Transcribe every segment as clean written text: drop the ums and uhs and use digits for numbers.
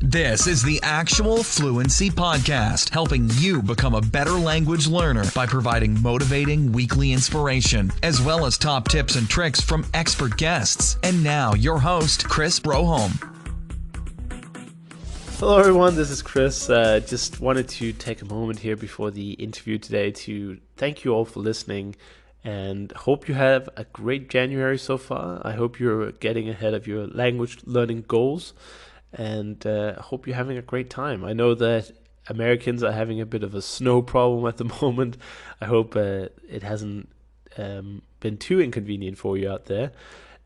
This is the Actual Fluency Podcast, helping you become a better language learner by providing motivating weekly inspiration, as well as top tips and tricks from expert guests. And now, your host, Chris Broholm. Hello everyone, this is Chris. Just wanted to take a moment here before the interview today to thank you all for listening and hope you have a great January so far. I hope you're getting ahead of your language learning goals and hope you're having a great time. I know that Americans are having a bit of a snow problem at the moment. I hope it hasn't been too inconvenient for you out there.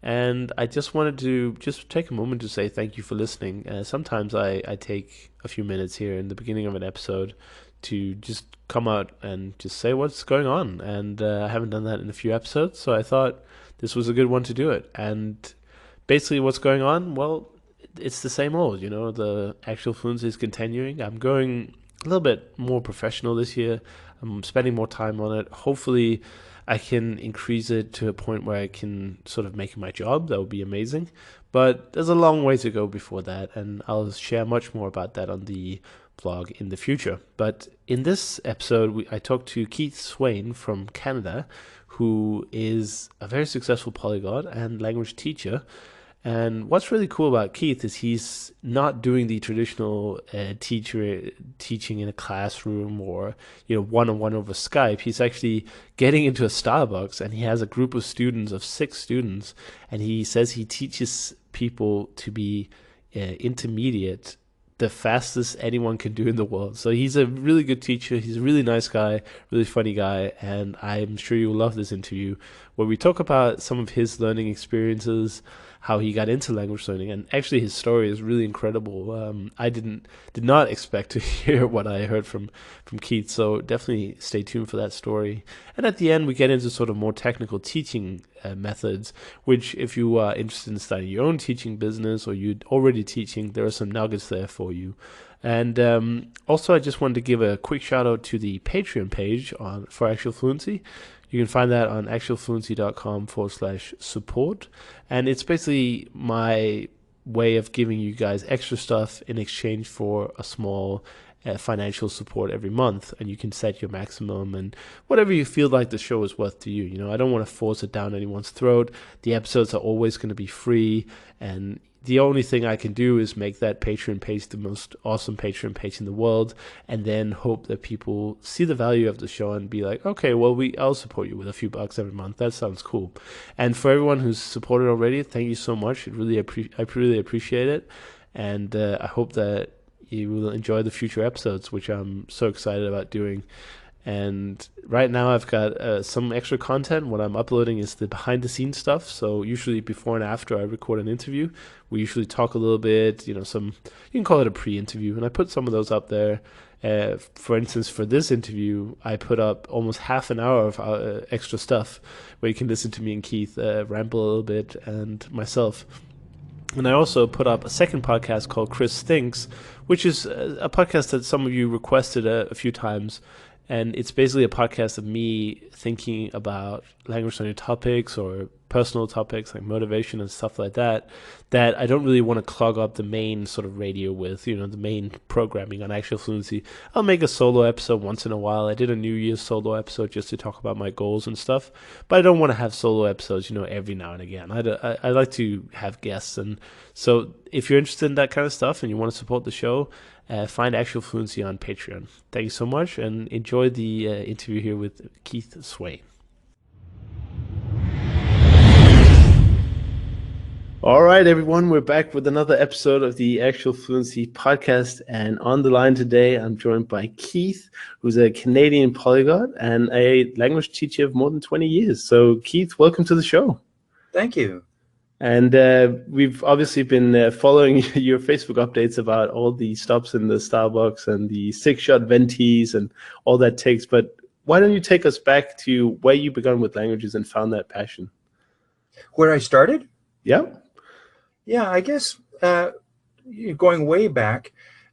And I just wanted to just take a moment to say thank you for listening. Sometimes I take a few minutes here in the beginning of an episode to just come out and just say what's going on. And I haven't done that in a few episodes, so I thought this was a good one to do it. And basically what's going on, well, it's the same old, the actual fluency is continuing. I'm going a little bit more professional this year. I'm spending more time on it. Hopefully I can increase it to a point where I can sort of make it my job. That would be amazing. But there's a long way to go before that, and I'll share much more about that on the vlog in the future. But in this episode, I talked to Keith Swayne from Canada, who is a very successful polyglot and language teacher. And what's really cool about Keith is he's not doing the traditional teaching in a classroom or one-on-one over Skype. He's actually getting into a Starbucks, and he has a group of students of 6 students, and he says he teaches people to be intermediate the fastest anyone can do in the world. So he's a really good teacher. He's a really nice guy, really funny guy, and I'm sure you'll love this interview where we talk about some of his learning experiences, how he got into language learning, and actually his story is really incredible. I did not expect to hear what I heard from Keith, so definitely stay tuned for that story. And at the end, we get into sort of more technical teaching methods, which if you are interested in starting your own teaching business or you're already teaching, there are some nuggets there for you. And also, I just wanted to give a quick shout out to the Patreon page for Actual Fluency. You can find that on actualfluency.com/support. And it's basically my way of giving you guys extra stuff in exchange for a small financial support every month. And you can set your maximum and whatever you feel like the show is worth to you. I don't want to force it down anyone's throat. The episodes are always going to be free, and the only thing I can do is make that Patreon page the most awesome Patreon page in the world, and then hope that people see the value of the show and be like, okay, well, I'll support you with a few bucks every month. That sounds cool. And for everyone who's supported already, thank you so much. I really appreciate it. And I hope that you will enjoy the future episodes, which I'm so excited about doing. And right now I've got some extra content. What I'm uploading is the behind the scenes stuff. So usually before and after I record an interview, we usually talk a little bit, you can call it a pre-interview. And I put some of those up there. For instance, for this interview, I put up almost half an hour of extra stuff where you can listen to me and Keith ramble a little bit, and myself. And I also put up a second podcast called Chris Thinks, which is a podcast that some of you requested a few times. And it's basically a podcast of me thinking about language learning topics or personal topics like motivation and stuff like that I don't really want to clog up the main sort of radio with, the main programming on Actual Fluency. I'll make a solo episode once in a while. I did a New Year's solo episode just to talk about my goals and stuff. But I don't want to have solo episodes, every now and again. I like to have guests. And so if you're interested in that kind of stuff and you want to support the show, find Actual Fluency on Patreon. Thank you so much, and enjoy the interview here with Keith Swayne. All right, everyone, we're back with another episode of the Actual Fluency Podcast, and on the line today, I'm joined by Keith, who's a Canadian polyglot and a language teacher of more than 20 years. So, Keith, welcome to the show. Thank you. And we've obviously been following your Facebook updates about all the stops in the Starbucks and the 6-shot ventis and all that takes. But why don't you take us back to where you began with languages and found that passion? Where I started? Yeah. Yeah, I guess going way back,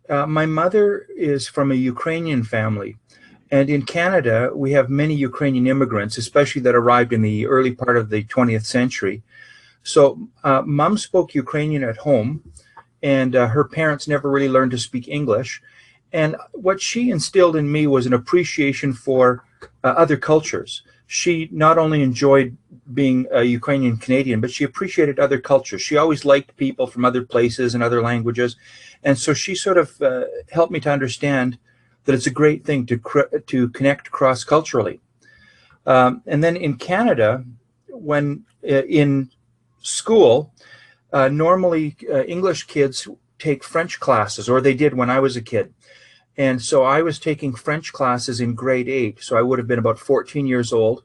my mother is from a Ukrainian family. And in Canada, we have many Ukrainian immigrants, especially that arrived in the early part of the 20th century. So Mom spoke Ukrainian at home, and her parents never really learned to speak English. And what she instilled in me was an appreciation for other cultures. She not only enjoyed being a Ukrainian Canadian, but she appreciated other cultures. She always liked people from other places and other languages. And so she sort of helped me to understand that it's a great thing to connect cross-culturally. And then in Canada, when in school, normally English kids take French classes, or they did when I was a kid. And so I was taking French classes in grade 8, so I would have been about 14 years old.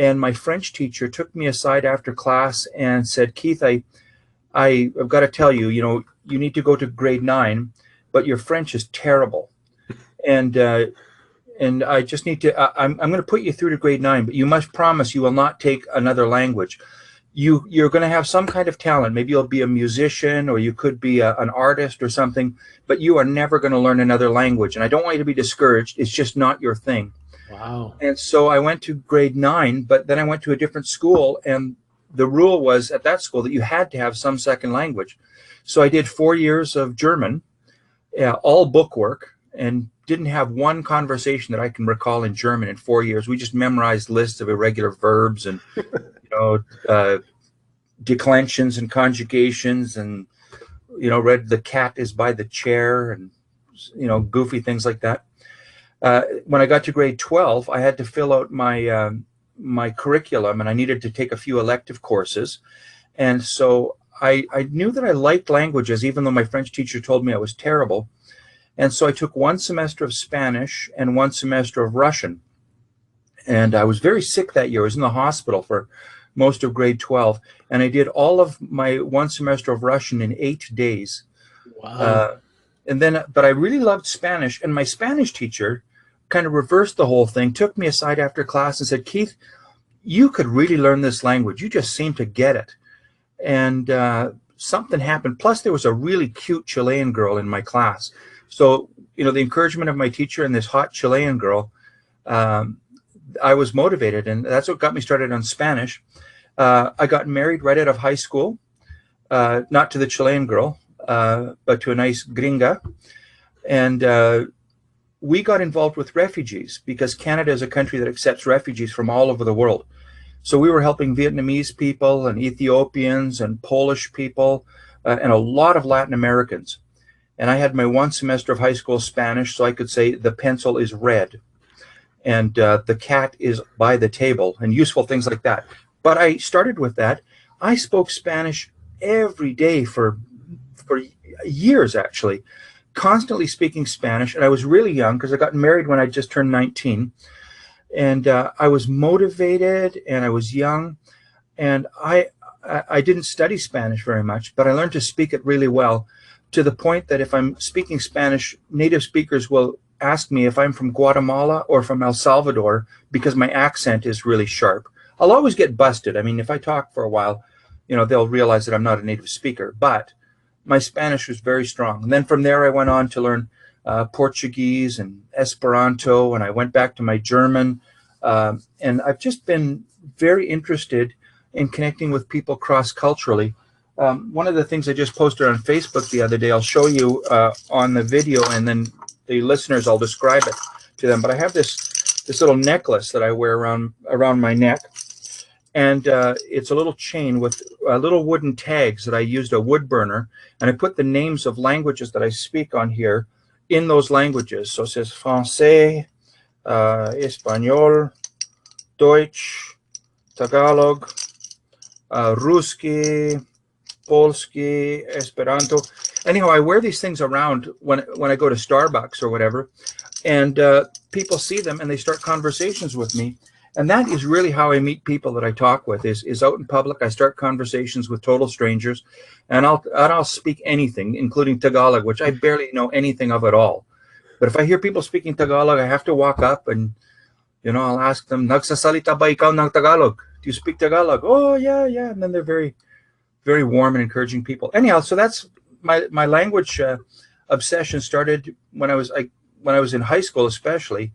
And my French teacher took me aside after class and said, Keith, I've got to tell you, you need to go to grade 9, but your French is terrible. And I just need to, I'm going to put you through to grade 9, but you must promise you will not take another language. You're going to have some kind of talent. Maybe you'll be a musician, or you could be an artist or something, but you are never going to learn another language. And I don't want you to be discouraged. It's just not your thing. Wow. And so I went to grade 9, but then I went to a different school, and the rule was at that school that you had to have some second language. So I did 4 years of German, all bookwork, and didn't have one conversation that I can recall in German in 4 years. We just memorized lists of irregular verbs and declensions and conjugations, and read "the cat is by the chair," and goofy things like that. When I got to grade 12, I had to fill out my curriculum, and I needed to take a few elective courses. And so I knew that I liked languages, even though my French teacher told me I was terrible. And so I took 1 semester of Spanish and 1 semester of Russian. And I was very sick that year. I was in the hospital for most of grade 12. And I did all of my 1 semester of Russian in 8 days. Wow. But I really loved Spanish. And my Spanish teacher kind of reversed the whole thing, took me aside after class and said, Keith, you could really learn this language. You just seem to get it. And something happened. Plus, there was a really cute Chilean girl in my class. So, the encouragement of my teacher and this hot Chilean girl, I was motivated, and that's what got me started on Spanish. I got married right out of high school, not to the Chilean girl, but to a nice gringa. And we got involved with refugees because Canada is a country that accepts refugees from all over the world. So we were helping Vietnamese people and Ethiopians and Polish people and a lot of Latin Americans. And I had my 1 semester of high school Spanish, so I could say the pencil is red and the cat is by the table and useful things like that. But I started with that. I spoke Spanish every day for years, actually, constantly speaking Spanish. And I was really young because I got married when I just turned 19. And I was motivated and I was young. And I didn't study Spanish very much, but I learned to speak it really well, to the point that if I'm speaking Spanish, native speakers will ask me if I'm from Guatemala or from El Salvador because my accent is really sharp. I'll always get busted. I mean, if I talk for a while, they'll realize that I'm not a native speaker, but my Spanish was very strong. And then from there, I went on to learn Portuguese and Esperanto, and I went back to my German. And I've just been very interested in connecting with people cross-culturally. One of the things I just posted on Facebook the other day, I'll show you on the video, and then the listeners, I'll describe it to them. But I have this little necklace that I wear around my neck, and it's a little chain with little wooden tags that I used a wood burner, and I put the names of languages that I speak on here in those languages. So it says Francais, Espanol, Deutsch, Tagalog, Ruski, Polski, Esperanto. Anyhow, I wear these things around when I go to Starbucks or whatever, and people see them and they start conversations with me. And that is really how I meet people that I talk with, is out in public. I start conversations with total strangers, and I'll speak anything, including Tagalog, which I barely know anything of at all. But if I hear people speaking Tagalog, I have to walk up and, I'll ask them, "Nagsasalita ba ikaw ng Tagalog? Do you speak Tagalog?" "Oh, yeah, yeah." And then they're very, very warm and encouraging people. Anyhow, so that's my language obsession started when I was in high school, especially.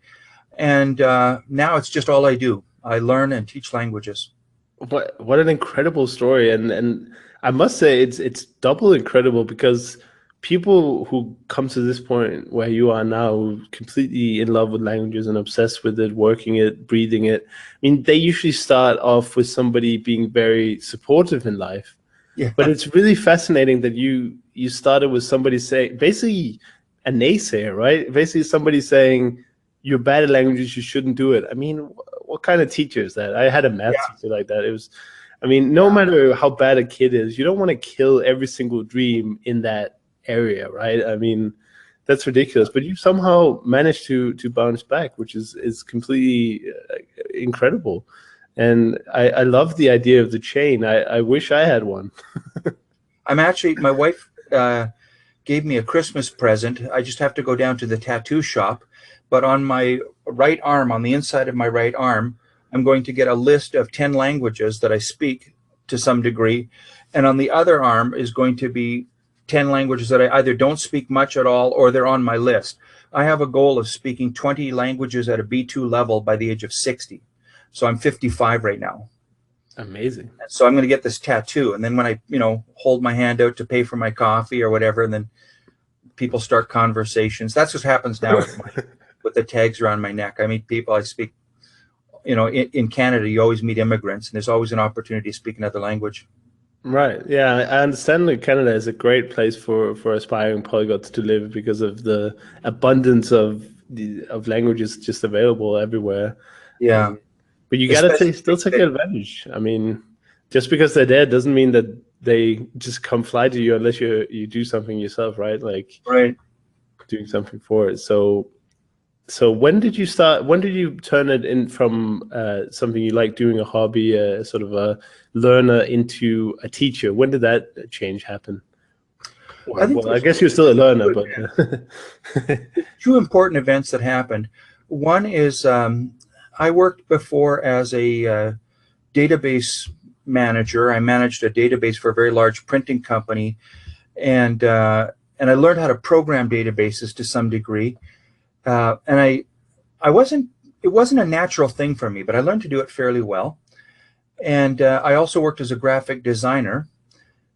And now it's just all I do. I learn and teach languages. What an incredible story. And I must say it's double incredible because people who come to this point where you are now, completely in love with languages and obsessed with it, working it, breathing it, I mean, they usually start off with somebody being very supportive in life. Yeah. But it's really fascinating that you started with somebody saying, basically a naysayer, right? Basically somebody saying, you're bad at languages, you shouldn't do it. I mean, what kind of teacher is that? I had a math teacher like that. It was, I mean, no matter how bad a kid is, you don't want to kill every single dream in that area, right? I mean, that's ridiculous. But you somehow managed to bounce back, which is completely incredible. And I love the idea of the chain. I wish I had one. I'm actually, my wife gave me a Christmas present. I just have to go down to the tattoo shop. But on my right arm, on the inside of my right arm, I'm going to get a list of 10 languages that I speak to some degree. And on the other arm is going to be 10 languages that I either don't speak much at all or they're on my list. I have a goal of speaking 20 languages at a B2 level by the age of 60. So I'm 55 right now. Amazing. So I'm going to get this tattoo. And then when I, hold my hand out to pay for my coffee or whatever, and then people start conversations. That's what happens now with the tags around my neck. I meet people, I speak, in Canada, you always meet immigrants, and there's always an opportunity to speak another language. Right. Yeah, I understand that Canada is a great place for aspiring polyglots to live because of the abundance of languages just available everywhere. Yeah. But you gotta still take advantage. I mean, just because they're there doesn't mean that they just come fly to you unless you do something yourself, right? Like doing something for it. So when did you start? When did you turn it in from something you like doing, a hobby, sort of a learner, into a teacher? When did that change happen? I guess you're still a learner, but two important events that happened. One is I worked before as a database manager. I managed a database for a very large printing company, and I learned how to program databases to some degree. And it wasn't a natural thing for me, but I learned to do it fairly well. And I also worked as a graphic designer,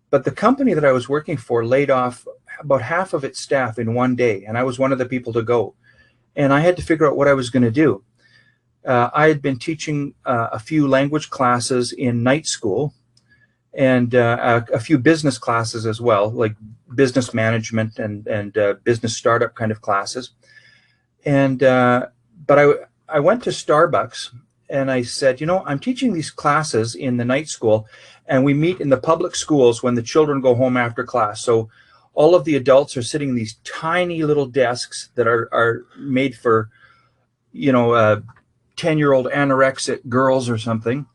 but the company that I was working for laid off about half of its staff in one day, and I was one of the people to go. And I had to figure out what I was going to do. I had been teaching a few language classes in night school, and a few business classes as well, like business management and business startup kind of classes. And but I went to Starbucks and I said, I'm teaching these classes in the night school, and we meet in the public schools when the children go home after class. So all of the adults are sitting in these tiny little desks that are made for, 10-year-old anorexic girls or something.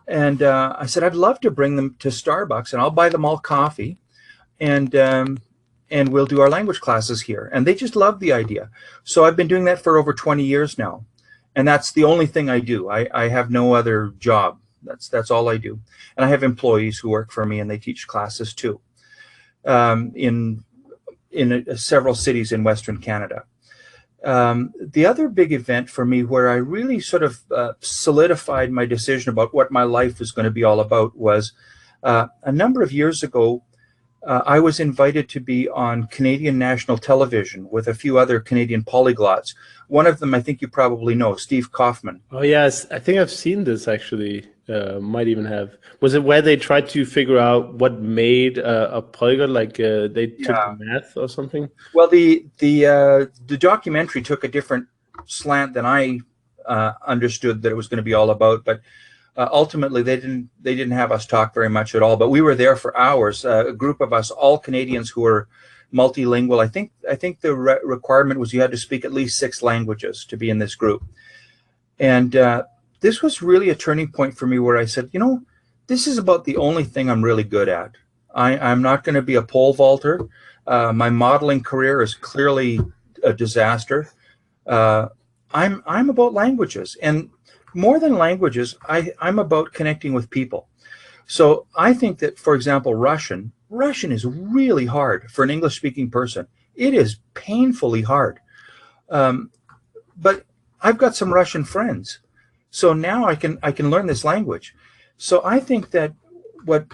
And I said, I'd love to bring them to Starbucks, and I'll buy them all coffee, and we'll do our language classes here. And they just loved the idea. So I've been doing that for over 20 years now. And that's the only thing I do. I have no other job. That's all I do. And I have employees who work for me, and they teach classes too, in several cities in Western Canada. The other big event for me where I really sort of solidified my decision about what my life was going to be all about was a number of years ago. I was invited to be on Canadian national television with a few other Canadian polyglots. One of them, I think you probably know, Steve Kaufman. Oh, yes. I think I've seen this, actually. Might even have. Was it where they tried to figure out what made a polyglot? Like they took the math or something? Well, the documentary took a different slant than I understood that it was going to be all about. But ultimately, they didn't have us talk very much at all. But we were there for hours. A group of us, all Canadians who were multilingual. I think the requirement was you had to speak at least 6 languages to be in this group. And this was really a turning point for me where I said, this is about the only thing I'm really good at. I'm not going to be a pole vaulter. My modeling career is clearly a disaster. I'm about languages, and more than languages, I'm about connecting with people. So I think that, for example, Russian is really hard for an English-speaking person. It is painfully hard. But I've got some Russian friends. So now I can learn this language. So I think that what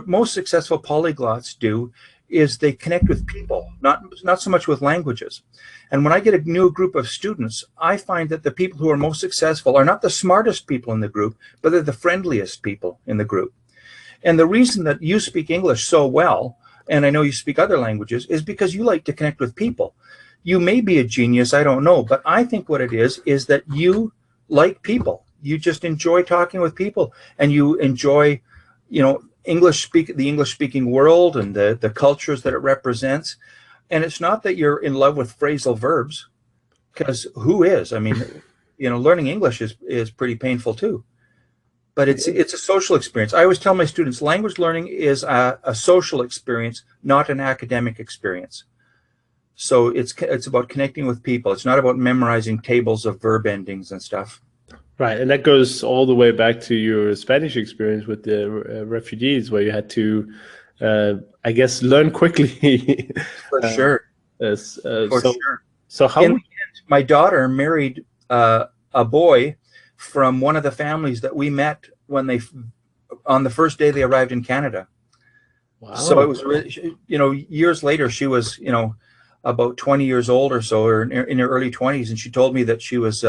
most successful polyglots do is they connect with people, not so much with languages. And when I get a new group of students, I find that the people who are most successful are not the smartest people in the group, but they're the friendliest people in the group. And the reason that you speak English so well, and I know you speak other languages, is because you like to connect with people. You may be a genius, I don't know, but I think what it is that you like people. You just enjoy talking with people, and you enjoy, you know, the English speaking world and the cultures that it represents. And it's not that you're in love with phrasal verbs, because who is? I mean, you know, learning English is pretty painful too. But it's a social experience. I always tell my students, language learning is a social experience, not an academic experience. So it's about connecting with people. It's not about memorizing tables of verb endings and stuff. Right, and that goes all the way back to your Spanish experience with the refugees, where you had to, I guess, learn quickly. For sure. For Sure. So how? In the end, my daughter married a boy from one of the families that we met when on the first day they arrived in Canada. Wow. So it was really, you know, years later, she was, you know, about 20 years old or so, or in her early 20s, and she told me that she was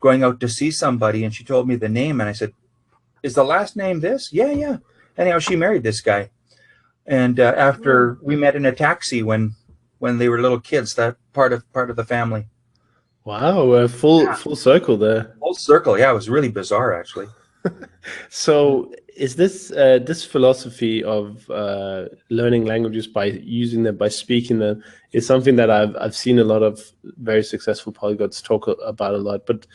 going out to see somebody, and she told me the name, and I said, "Is the last name this?" Yeah. Anyhow, she married this guy, and after we met in a taxi when they were little kids, that part of the family. Wow, full circle there. Full circle, yeah. It was really bizarre, actually. So is this philosophy of learning languages by using them, by speaking them, is something that I've seen a lot of very successful polyglots talk about a lot. But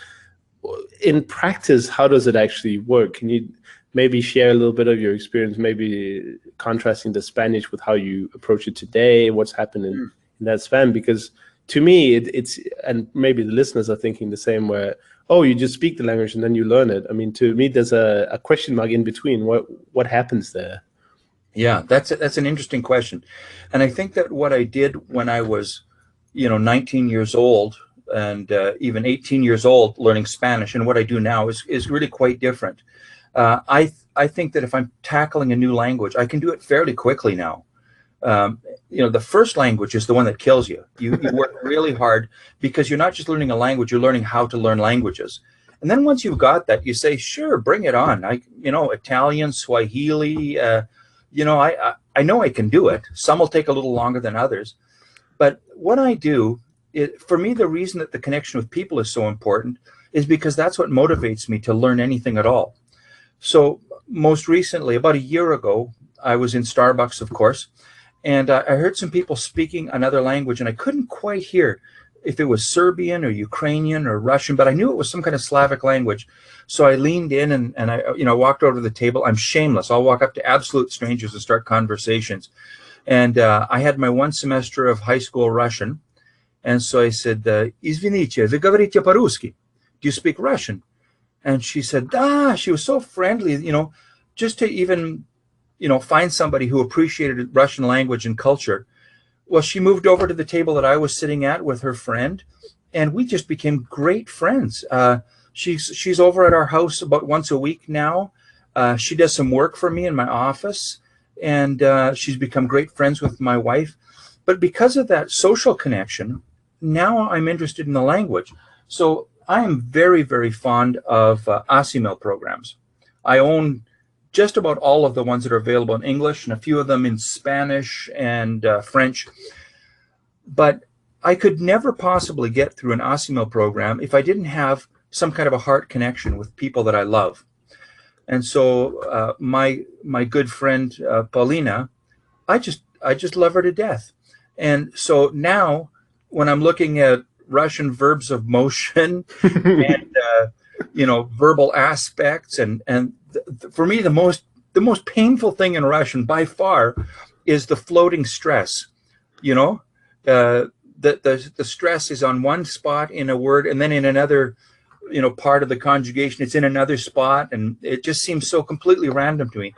in practice, how does it actually work? Can you maybe share a little bit of your experience, maybe contrasting the Spanish with how you approach it today, what's happened in that span? Because to me, it's, and maybe the listeners are thinking the same, where, oh, you just speak the language and then you learn it. I mean, to me, there's a question mark in between. What happens there? Yeah, that's an interesting question. And I think that what I did when I was, 19 years old and even 18 years old learning Spanish, and what I do now is really quite different. I think that if I'm tackling a new language, I can do it fairly quickly now. The first language is the one that kills you. You work really hard because you're not just learning a language, you're learning how to learn languages. And then once you've got that, you say, sure, bring it on. Italian, Swahili, I know I can do it. Some will take a little longer than others. But what I do, for me, the reason that the connection with people is so important is because that's what motivates me to learn anything at all. So most recently, about a year ago, I was in Starbucks, of course, and I heard some people speaking another language, and I couldn't quite hear if it was Serbian or Ukrainian or Russian, but I knew it was some kind of Slavic language. So I leaned in and I walked over to the table. I'm shameless. I'll walk up to absolute strangers and start conversations. And I had my one semester of high school Russian. And so I said, "Извините, вы говорите по-русски? Do you speak Russian?" And she said, she was so friendly, just to even, find somebody who appreciated Russian language and culture. Well, she moved over to the table that I was sitting at with her friend, and we just became great friends. She's over at our house about once a week now. She does some work for me in my office, and she's become great friends with my wife. But because of that social connection, now I'm interested in the language. So I am very, very fond of ASIMEL programs. I own just about all of the ones that are available in English and a few of them in Spanish and French. But I could never possibly get through an ASIMEL program if I didn't have some kind of a heart connection with people that I love. And so my good friend Paulina, I just love her to death. And so now when I'm looking at Russian verbs of motion and verbal aspects and for me the most painful thing in Russian by far is the floating stress. The stress is on one spot in a word, and then in another part of the conjugation it's in another spot, and it just seems so completely random to me.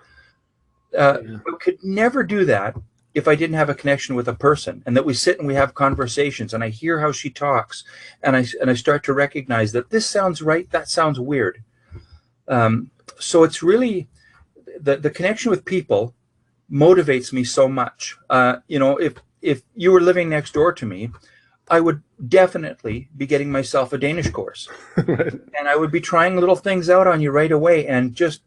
I could never do that if I didn't have a connection with a person, and that we sit and we have conversations and I hear how she talks and I start to recognize that this sounds right, that sounds weird. So it's really the connection with people motivates me so much. If you were living next door to me, I would definitely be getting myself a Danish course. Right. And I would be trying little things out on you right away and just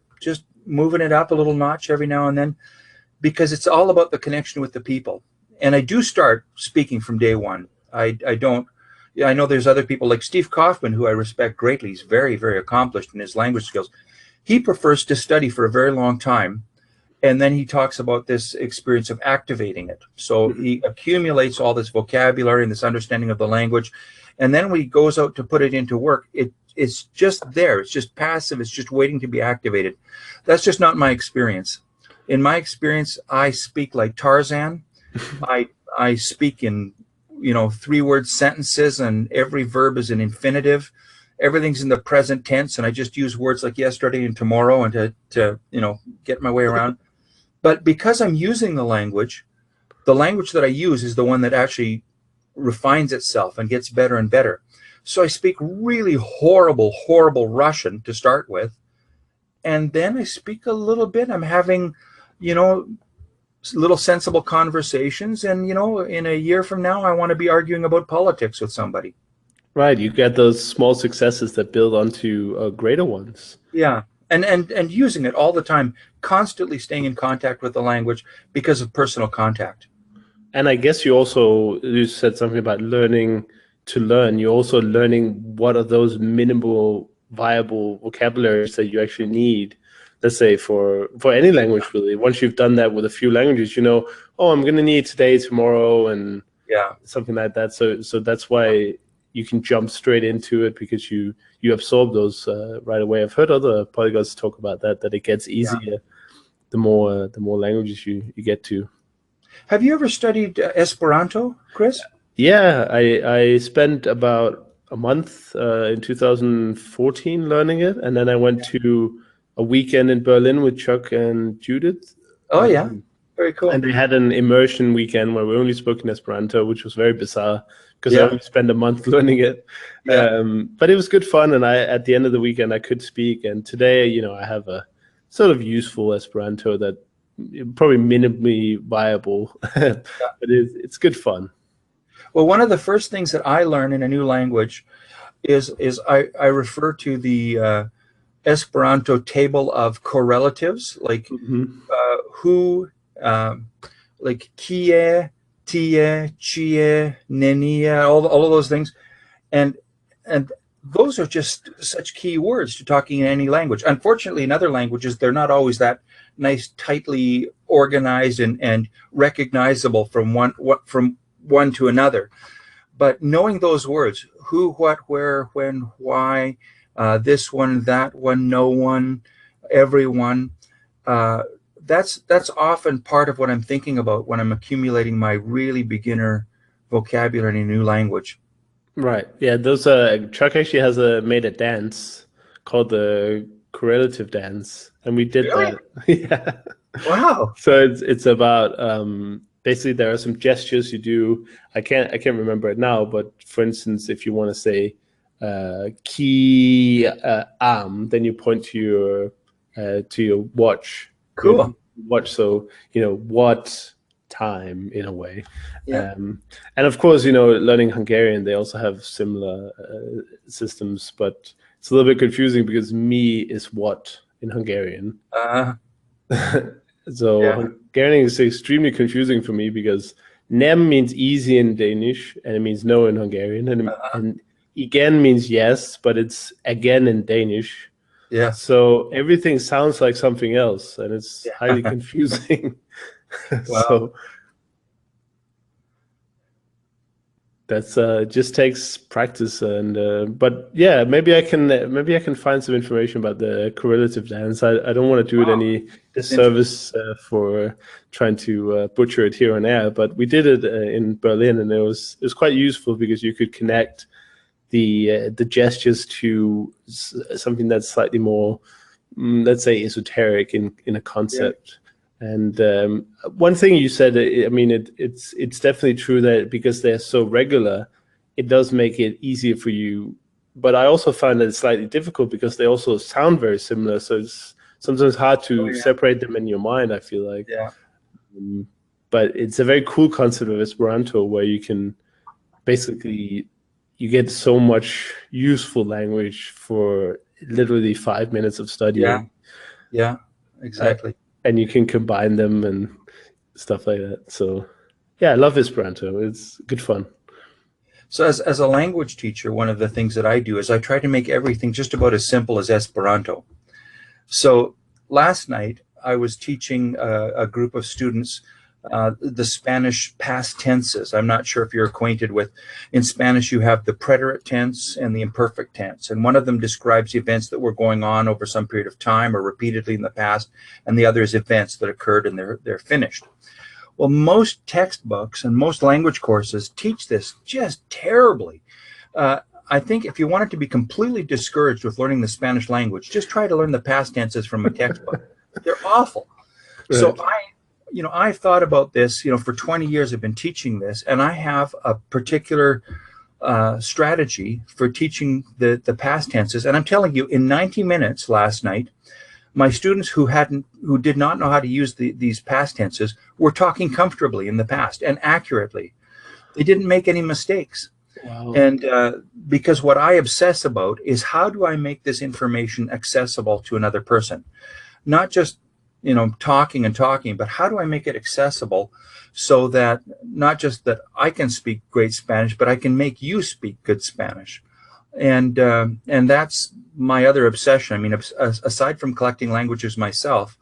moving it up a little notch every now and then, because it's all about the connection with the people. And I do start speaking from day one. I don't. Yeah, I know there's other people like Steve Kaufman, who I respect greatly. He's very, very accomplished in his language skills. He prefers to study for a very long time, and then he talks about this experience of activating it. So he accumulates all this vocabulary and this understanding of the language, and then when he goes out to put it into work, it's just there. It's just passive. It's just waiting to be activated. That's just not my experience. In my experience, I speak like Tarzan. I speak in 3-word sentences, and every verb is an infinitive. Everything's in the present tense, and I just use words like yesterday and tomorrow and to get my way around. But because I'm using the language that I use is the one that actually refines itself and gets better and better. So I speak really horrible Russian to start with, and then I speak a little bit. I'm having, little sensible conversations, and in a year from now I want to be arguing about politics with somebody. Right, you get those small successes that build onto greater ones. Yeah, and using it all the time, constantly staying in contact with the language because of personal contact. And I guess you said something about learning to learn. You're also learning what are those minimal viable vocabularies that you actually need. Let's say for any language, really. Once you've done that with a few languages, I'm going to need today, tomorrow, and something like that. So that's why you can jump straight into it, because you absorb those right away. I've heard other polyglots talk about that it gets easier the more languages you get to. Have you ever studied Esperanto, Chris? Yeah, I spent about a month in 2014 learning it, and then I went to a weekend in Berlin with Chuck and Judith. Oh, yeah. Very cool. And they had an immersion weekend where we only spoke in Esperanto, which was very bizarre because I only spent a month learning it. Yeah. But it was good fun, and at the end of the weekend I could speak. And today, I have a sort of useful Esperanto that probably minimally viable, but it's good fun. Well, one of the first things that I learn in a new language is I refer to the Esperanto table of correlatives, like who, like kie, tie, chie, nenia, all of those things, and those are just such key words to talking in any language. Unfortunately, in other languages, they're not always that nice, tightly organized and recognizable from one to another. But knowing those words, who, what, where, when, why, this one, that one, no one, everyone, that's often part of what I'm thinking about when I'm accumulating my really beginner vocabulary in a new language. Right. Yeah. Those Chuck actually has made a dance called the Correlative dance, and we did that. Yeah. Wow. So it's about basically there are some gestures you do. I can't remember it now, but for instance, if you want to say ki am, then you point to your watch. Cool. Watch. So what time in a way. Yeah. And of course, learning Hungarian, they also have similar systems, but it's a little bit confusing because me is what in Hungarian. So Hungarian is extremely confusing for me because nem means easy in Danish, and it means no in Hungarian, and igen means yes, but it's again in Danish. Yeah. So everything sounds like something else, and it's highly confusing. Wow. So that's just takes practice, and but yeah, maybe I can find some information about the correlative dance. I don't want to do it any disservice for trying to butcher it here on air, but we did it in Berlin, and it was quite useful because you could connect the gestures to something that's slightly more, let's say, esoteric in a concept. And one thing you said, I mean, it's definitely true that because they're so regular, it does make it easier for you. But I also find that it's slightly difficult because they also sound very similar. So it's sometimes hard to separate them in your mind, I feel like. Yeah. But it's a very cool concept of Esperanto where you can basically, you get so much useful language for literally 5 minutes of studying. Yeah, exactly. And you can combine them and stuff like that. So yeah, I love Esperanto. It's good fun. So as a language teacher, one of the things that I do is I try to make everything just about as simple as Esperanto. So last night I was teaching a group of students the Spanish past tenses. I'm not sure if you're acquainted with, in Spanish you have the preterite tense and the imperfect tense, and one of them describes events that were going on over some period of time or repeatedly in the past, and the other is events that occurred and they're finished. Well, most textbooks and most language courses teach this just terribly. I think if you wanted to be completely discouraged with learning the Spanish language, just try to learn the past tenses from a textbook. They're awful. Right. So I've thought about this, for 20 years I've been teaching this, and I have a particular strategy for teaching the past tenses. And I'm telling you, in 90 minutes last night, my students who did not know how to use these past tenses were talking comfortably in the past and accurately. They didn't make any mistakes. Wow. And because what I obsess about is how do I make this information accessible to another person? Not just talking and talking, but how do I make it accessible so that not just that I can speak great Spanish, but I can make you speak good Spanish. And that's my other obsession. I mean, aside from collecting languages myself,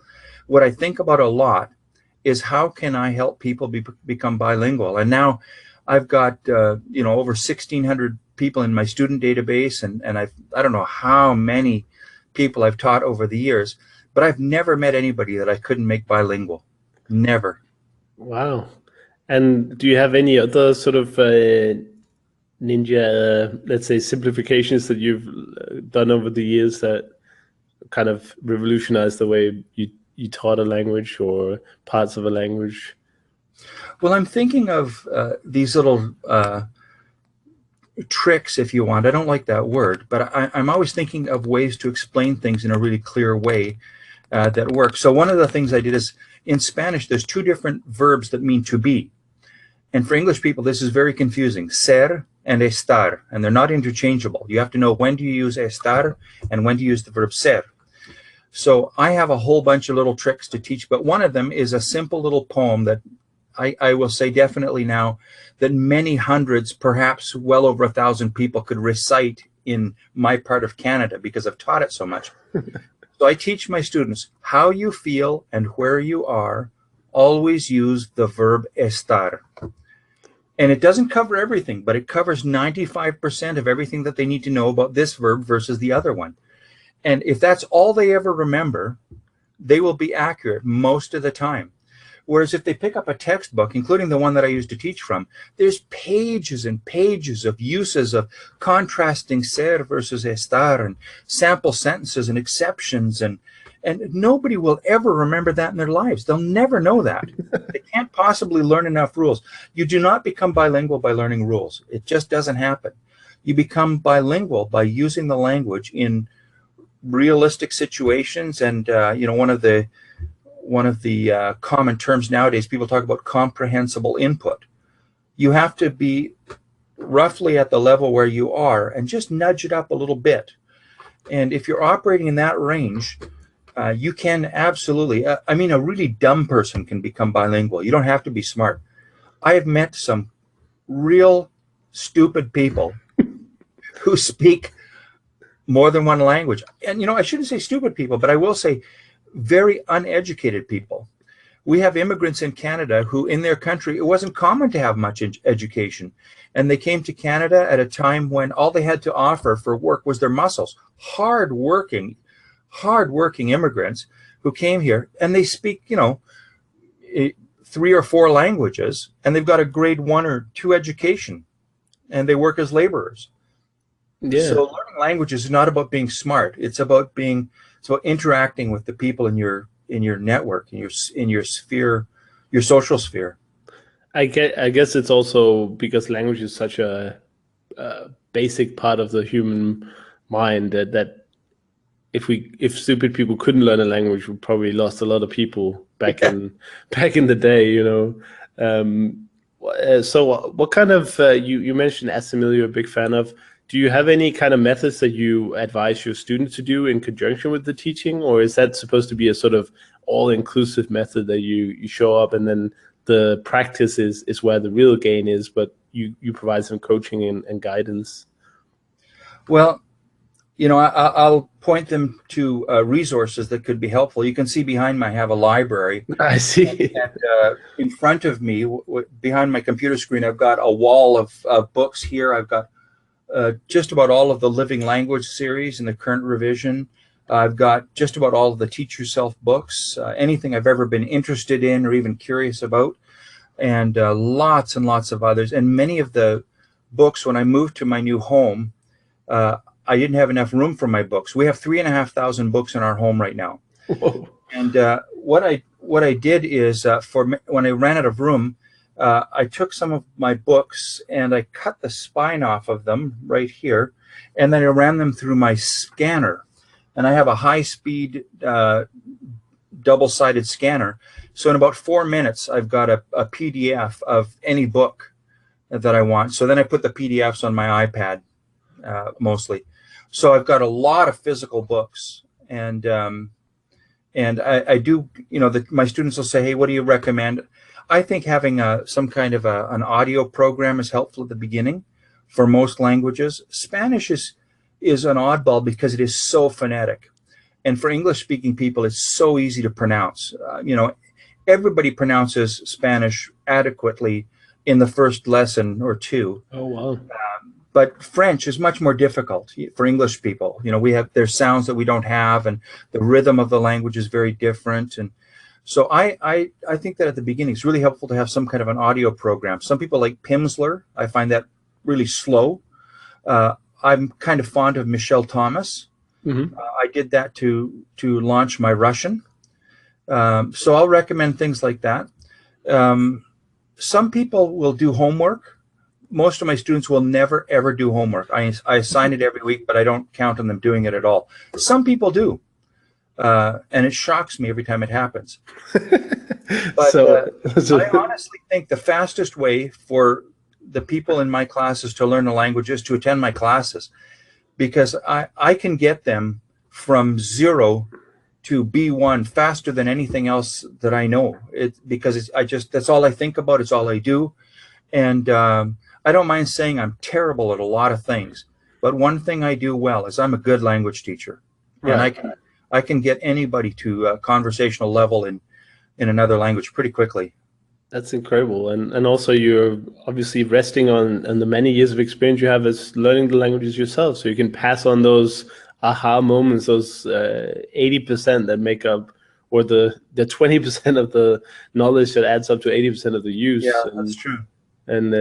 what I think about a lot is how can I help people become bilingual? And now I've got over 1,600 people in my student database, and I don't know how many people I've taught over the years, but I've never met anybody that I couldn't make bilingual. Never. Wow. And do you have any other sort of ninja, let's say, simplifications that you've done over the years that kind of revolutionized the way you taught a language or parts of a language? Well, I'm thinking of these little tricks, if you want. I don't like that word, but I'm always thinking of ways to explain things in a really clear way that work. So one of the things I did is, in Spanish, there's two different verbs that mean to be. And for English people, this is very confusing. Ser and estar, and they're not interchangeable. You have to know when do you use estar and when do you use the verb ser. So I have a whole bunch of little tricks to teach, but one of them is a simple little poem that I will say definitely now that many hundreds, perhaps well over 1,000 people could recite in my part of Canada because I've taught it so much. So I teach my students, how you feel and where you are, always use the verb estar. And it doesn't cover everything, but it covers 95% of everything that they need to know about this verb versus the other one. And if that's all they ever remember, they will be accurate most of the time. Whereas if they pick up a textbook, including the one that I used to teach from, there's pages and pages of uses of contrasting ser versus estar and sample sentences and exceptions, and nobody will ever remember that in their lives. They'll never know that. They can't possibly learn enough rules. You do not become bilingual by learning rules. It just doesn't happen. You become bilingual by using the language in realistic situations, and one of the common terms nowadays, people talk about comprehensible input. You have to be roughly at the level where you are and just nudge it up a little bit. And if you're operating in that range, you can absolutely, a really dumb person can become bilingual. You don't have to be smart. I have met some real stupid people who speak more than one language. And, I shouldn't say stupid people, but I will say very uneducated people. We have immigrants in Canada who, in their country, it wasn't common to have much education. And they came to Canada at a time when all they had to offer for work was their muscles. Hard-working immigrants who came here, and they speak, 3 or 4 languages, and they've got a grade 1 or 2 education, and they work as laborers. Yeah. So learning languages is not about being smart. It's about interacting with the people in your network, in your sphere, your social sphere. I guess it's also because language is such a basic part of the human mind that if stupid people couldn't learn a language, we probably lost a lot of people back in the day, you know. So what kind of you mentioned SML you're a big fan of. Do you have any kind of methods that you advise your students to do in conjunction with the teaching, or is that supposed to be a sort of all-inclusive method that you show up and then the practice is where the real gain is, but you provide some coaching and guidance? Well, you know, I'll point them to resources that could be helpful. You can see behind me, I have a library. I see. And in front of me, behind my computer screen, I've got a wall of books here. I've got just about all of the Living Language series in the current revision. I've got just about all of the Teach Yourself books, anything I've ever been interested in or even curious about, and lots and lots of others. And many of the books, when I moved to my new home, I didn't have enough room for my books. We have 3,500 books in our home right now. Whoa. And what I did is, when I ran out of room, I took some of my books and I cut the spine off of them right here, and then I ran them through my scanner. And I have a high-speed double-sided scanner. So in about 4 minutes, I've got a PDF of any book that I want. So then I put the PDFs on my iPad mostly. So I've got a lot of physical books, and I do, you know, my students will say, hey, what do you recommend? I think having some kind of an audio program is helpful at the beginning for most languages. Spanish is an oddball because it is so phonetic. And for English-speaking people, it's so easy to pronounce. You know, everybody pronounces Spanish adequately in the first lesson or two. Oh, wow. But French is much more difficult for English people. You know, there's sounds that we don't have, and the rhythm of the language is very different. And so I think that at the beginning, it's really helpful to have some kind of an audio program. Some people like Pimsleur. I find that really slow. I'm kind of fond of Michelle Thomas. Mm-hmm. I did that to launch my Russian. So I'll recommend things like that. Some people will do homework. Most of my students will never, ever do homework. I assign it every week, but I don't count on them doing it at all. Some people do. And it shocks me every time it happens. But I honestly think the fastest way for the people in my classes to learn a language is to attend my classes, because I can get them from 0 to B1 faster than anything else that I know. Because that's all I think about. It's all I do. And I don't mind saying I'm terrible at a lot of things, but one thing I do well is I'm a good language teacher. Right. And I can get anybody to a conversational level in another language pretty quickly. That's incredible. And also you're obviously resting on the many years of experience you have as learning the languages yourself. So you can pass on those aha moments, those 80% that make up, or the 20% of the knowledge that adds up to 80% of the use. Yeah, that's true. And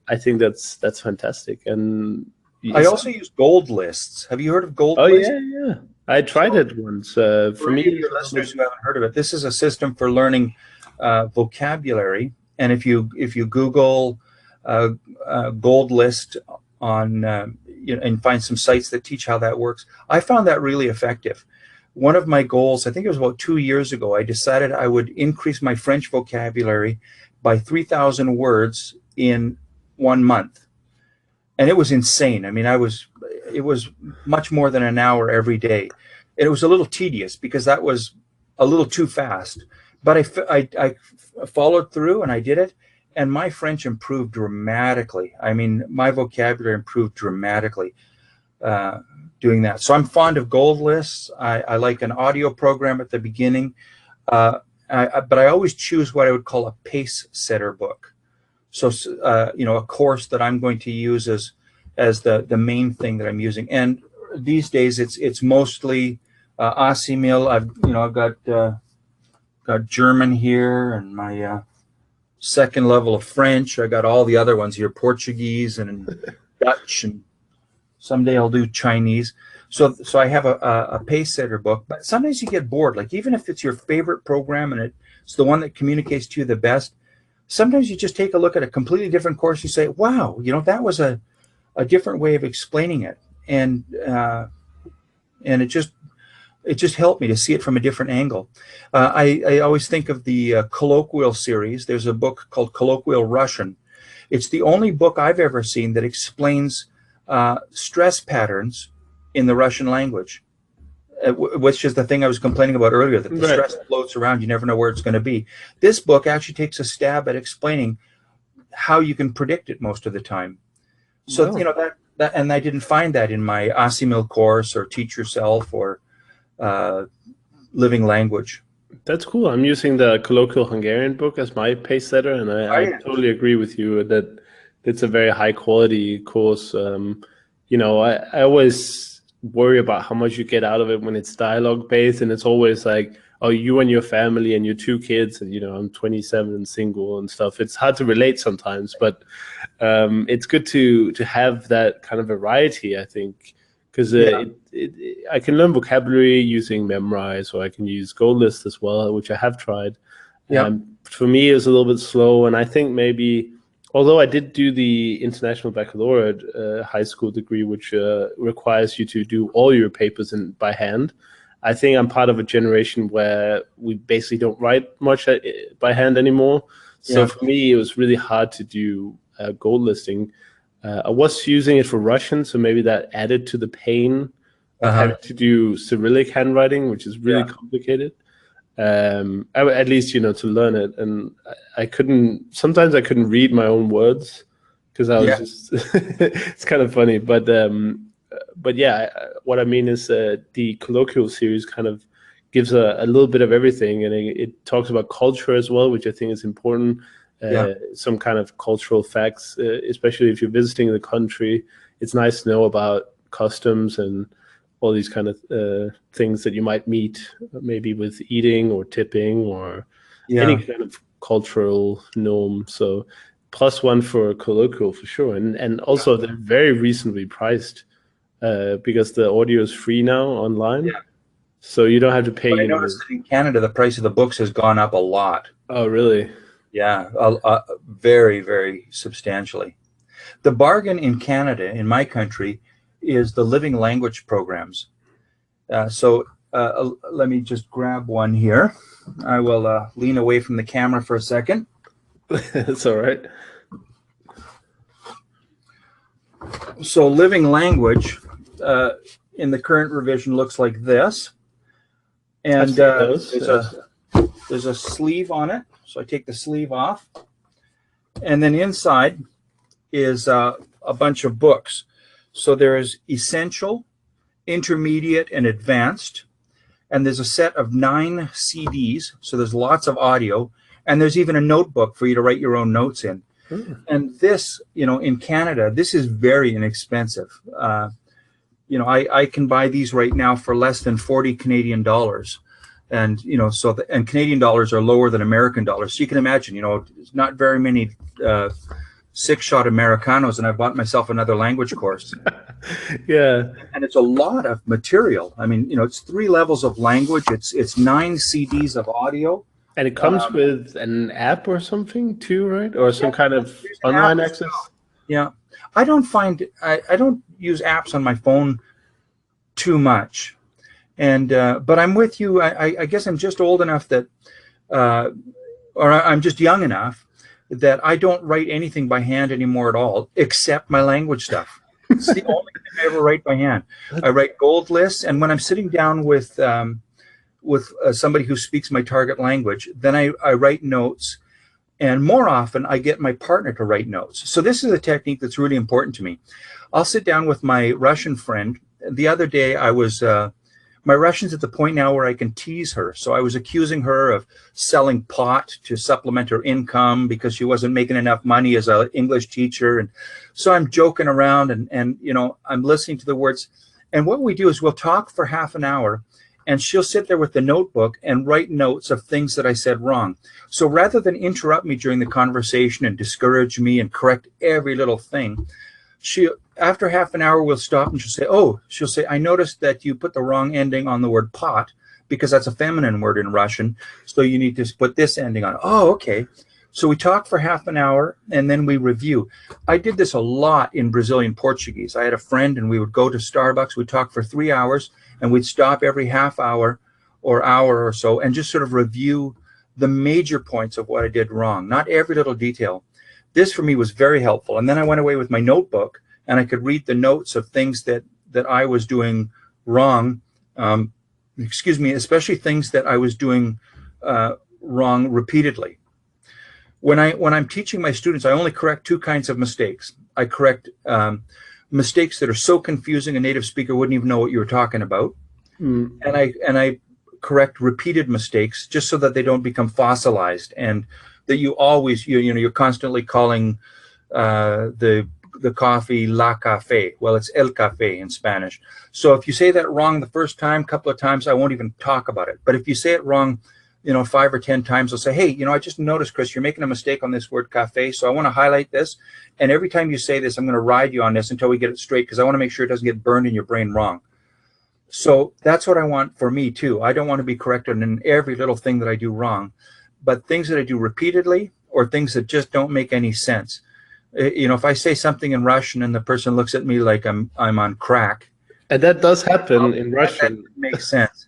I think that's fantastic. And I also use gold lists. Have you heard of gold lists? Oh, yeah. I tried it once. For me, your listeners who haven't heard of it, this is a system for learning vocabulary. And if you Google gold list on and find some sites that teach how that works, I found that really effective. One of my goals, I think it was about 2 years ago, I decided I would increase my French vocabulary by 3,000 words in 1 month. And it was insane. I mean, it was much more than an hour every day. And it was a little tedious because that was a little too fast. But I followed through and I did it. And my French improved dramatically. I mean, my vocabulary improved dramatically doing that. So I'm fond of gold lists. I like an audio program at the beginning. But I always choose what I would call a pace setter book. So, a course that I'm going to use as the main thing that I'm using. And these days it's mostly Asimil. I've got German here, and my second level of French. I got all the other ones here, Portuguese and Dutch, and someday I'll do Chinese. So I have a pace setter book, but sometimes you get bored. Like, even if it's your favorite program and it's the one that communicates to you the best, sometimes you just take a look at a completely different course. You say, wow, that was a different way of explaining it. And it just, it just helped me to see it from a different angle. I always think of the colloquial series. There's a book called Colloquial Russian. It's the only book I've ever seen that explains stress patterns in the Russian language, which is the thing I was complaining about earlier, that the stress floats around. You never know where it's going to be. This book actually takes a stab at explaining how you can predict it most of the time. So, that and I didn't find that in my Asimil course or Teach Yourself or Living Language. That's cool. I'm using the Colloquial Hungarian book as my pace setter, and I totally agree with you that it's a very high quality course. I always worry about how much you get out of it when it's dialogue based, and it's always like, oh, you and your family and your 2 kids, and I'm 27 and single and stuff. It's hard to relate sometimes, but it's good to have that kind of variety, I think, because I can learn vocabulary using Memrise, or I can use Gold List as well, which I have tried. For me, it was a little bit slow, and I think maybe, although I did do the International Baccalaureate high school degree, which requires you to do all your papers by hand, I think I'm part of a generation where we basically don't write much by hand anymore. So for me, it was really hard to do gold listing. I was using it for Russian, so maybe that added to the pain of having to do Cyrillic handwriting, which is really complicated. At least, to learn it. And sometimes I couldn't read my own words because I was just, it's kind of funny. But yeah, what I mean is the colloquial series kind of gives a little bit of everything, and it talks about culture as well, which I think is important. Some kind of cultural facts, especially if you're visiting the country. It's nice to know about customs and all these kind of things that you might meet, maybe with eating or tipping or any kind of cultural norm. So +1 for colloquial for sure. And also they're very reasonably priced because the audio is free now online. So you don't have to pay. But I noticed that in Canada, the price of the books has gone up a lot. Oh, really? Yeah, very, very substantially. The bargain in Canada, in my country, is the living language programs. So let me just grab one here. I will lean away from the camera for a second. That's all right. So living language in the current revision looks like this. And there's a sleeve on it. So I take the sleeve off. And then inside is a bunch of books. So there is essential, intermediate, and advanced. And there's a set of 9 CDs. So there's lots of audio. And there's even a notebook for you to write your own notes in. And this, in Canada, this is very inexpensive. I can buy these right now for less than 40 Canadian dollars. And, and Canadian dollars are lower than American dollars. So you can imagine, there's not very many 6-shot Americanos, and I bought myself another language course. And it's a lot of material. I mean, it's 3 levels of language. It's 9 CDs of audio. And it comes with an app or something too, right? Or some kind of online access? Yeah. I don't use apps on my phone too much. And but I'm with you. I guess I'm just old enough that, or I'm just young enough that I don't write anything by hand anymore at all, except my language stuff. It's the only thing I ever write by hand. I write gold lists, and when I'm sitting down with somebody who speaks my target language, then I write notes, and more often I get my partner to write notes. So this is a technique that's really important to me. I'll sit down with my Russian friend. The other day I was, my Russian's at the point now where I can tease her. So I was accusing her of selling pot to supplement her income because she wasn't making enough money as an English teacher. And so I'm joking around and I'm listening to the words. And what we do is we'll talk for half an hour, and she'll sit there with the notebook and write notes of things that I said wrong. So rather than interrupt me during the conversation and discourage me and correct every little thing, after half an hour, we'll stop and she'll say, I noticed that you put the wrong ending on the word pot because that's a feminine word in Russian. So you need to put this ending on. Oh, okay. So we talk for half an hour and then we review. I did this a lot in Brazilian Portuguese. I had a friend and we would go to Starbucks. We'd talk for 3 hours and we'd stop every half hour or hour or so and just sort of review the major points of what I did wrong, not every little detail. This for me was very helpful. And then I went away with my notebook and I could read the notes of things that I was doing wrong. Especially things that I was doing wrong repeatedly. When I'm teaching my students, I only correct 2 kinds of mistakes. I correct mistakes that are so confusing a native speaker wouldn't even know what you were talking about, and I correct repeated mistakes just so that they don't become fossilized, and that you always you're constantly calling the coffee la café. Well, it's el café in Spanish. So if you say that wrong the first time, couple of times, I won't even talk about it. But if you say it wrong, 5 or 10 times, I'll say, hey, I just noticed, Chris, you're making a mistake on this word café. So I want to highlight this. And every time you say this, I'm going to ride you on this until we get it straight, because I want to make sure it doesn't get burned in your brain wrong. So that's what I want for me too. I don't want to be corrected in every little thing that I do wrong, but things that I do repeatedly or things that just don't make any sense. If I say something in Russian and the person looks at me like I'm on crack. And that does happen in Russian. That makes sense.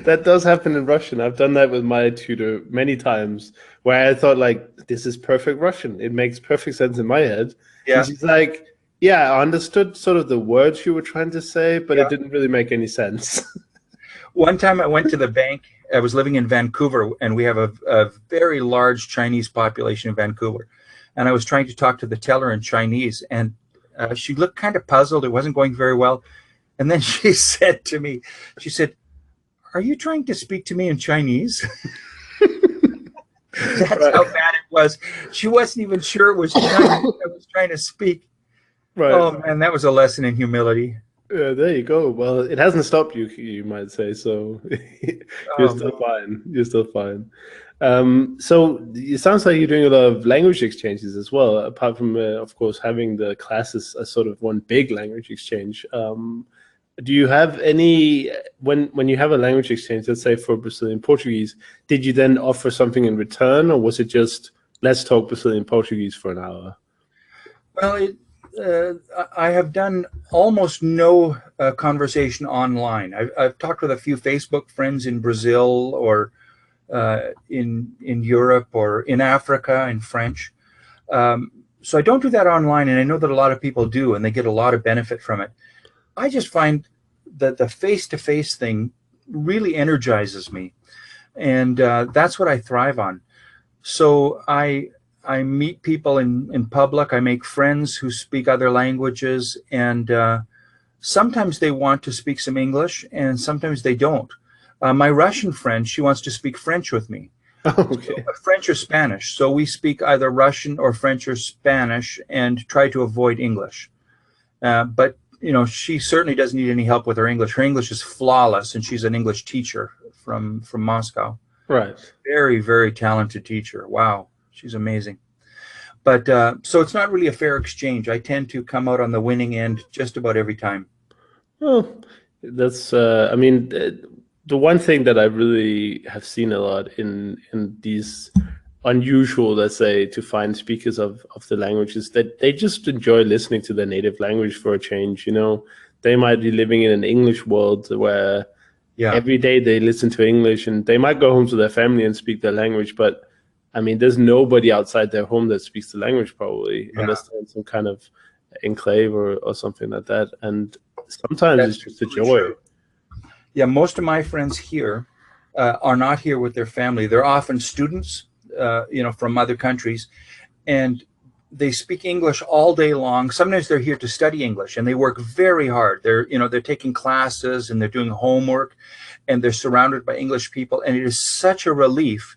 That does happen in Russian. I've done that with my tutor many times, where I thought, like, this is perfect Russian. It makes perfect sense in my head. Yeah. And she's like, yeah, I understood sort of the words you were trying to say, but it didn't really make any sense. One time I went to the bank. I was living in Vancouver, and we have a very large Chinese population in Vancouver. And I was trying to talk to the teller in Chinese, and she looked kind of puzzled. It wasn't going very well. And then she said to me, she said, "Are you trying to speak to me in Chinese?" That's how bad it was. She wasn't even sure it was Chinese I was trying to speak. Right. Oh, man, that was a lesson in humility. Yeah, there you go. Well, it hasn't stopped you, you might say. So you're still fine. You're still fine. So it sounds like you're doing a lot of language exchanges as well, apart from, of course, having the classes as sort of one big language exchange. Do you have any, when you have a language exchange, let's say for Brazilian Portuguese, did you then offer something in return, or was it just, let's talk Brazilian Portuguese for an hour? Well, I have done almost no conversation online. I've talked with a few Facebook friends in Brazil or in Europe or in Africa in French. So I don't do that online, and I know that a lot of people do, and they get a lot of benefit from it. I just find that the face-to-face thing really energizes me, and that's what I thrive on. So I meet people in public. I make friends who speak other languages, and sometimes they want to speak some English, and sometimes they don't. My Russian friend, she wants to speak French with me. Okay. So, French or Spanish. So we speak either Russian or French or Spanish and try to avoid English. But she certainly doesn't need any help with her English. Her English is flawless, and she's an English teacher from Moscow. Right. Very, very talented teacher. Wow, she's amazing. But so it's not really a fair exchange. I tend to come out on the winning end just about every time. Well, that's, I mean, the one thing that I really have seen a lot in these unusual, let's say, to find speakers of the language is that they just enjoy listening to their native language for a change. They might be living in an English world where every day they listen to English, and they might go home to their family and speak their language, but I mean, there's nobody outside their home that speaks the language probably, unless they're in some kind of enclave or something like that. And sometimes it's just a joy. True. Yeah, most of my friends here are not here with their family. They're often students, from other countries, and they speak English all day long. Sometimes they're here to study English, and they work very hard. They're taking classes and they're doing homework, and they're surrounded by English people. And it is such a relief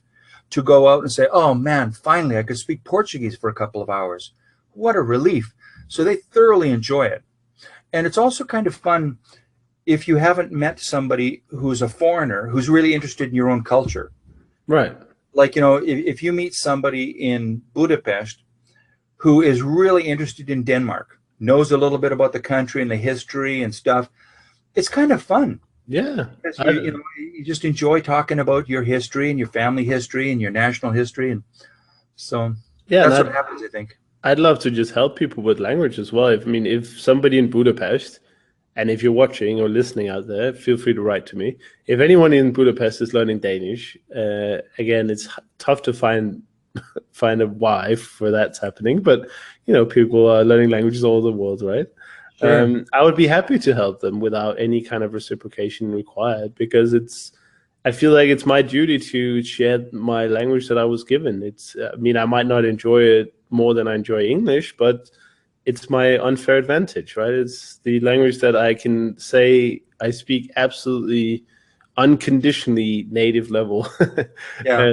to go out and say, "Oh man, finally I could speak Portuguese for a couple of hours." What a relief. So they thoroughly enjoy it. And it's also kind of fun if you haven't met somebody who's a foreigner who's really interested in your own culture. Right. Like, if you meet somebody in Budapest who is really interested in Denmark, knows a little bit about the country and the history and stuff, it's kind of fun. Yeah. You just enjoy talking about your history and your family history and your national history. And So Yeah, that's and what happens, I think. I'd love to just help people with language as well. If somebody in Budapest, and if you're watching or listening out there, feel free to write to me. If anyone in Budapest is learning Danish, again, it's tough to find a why for that's happening, but people are learning languages all over the world, right? Sure. I would be happy to help them without any kind of reciprocation required, because I feel like it's my duty to share my language that I was given. I might not enjoy it more than I enjoy English, but it's my unfair advantage, right? It's the language that I can say I speak absolutely unconditionally native level. Yeah.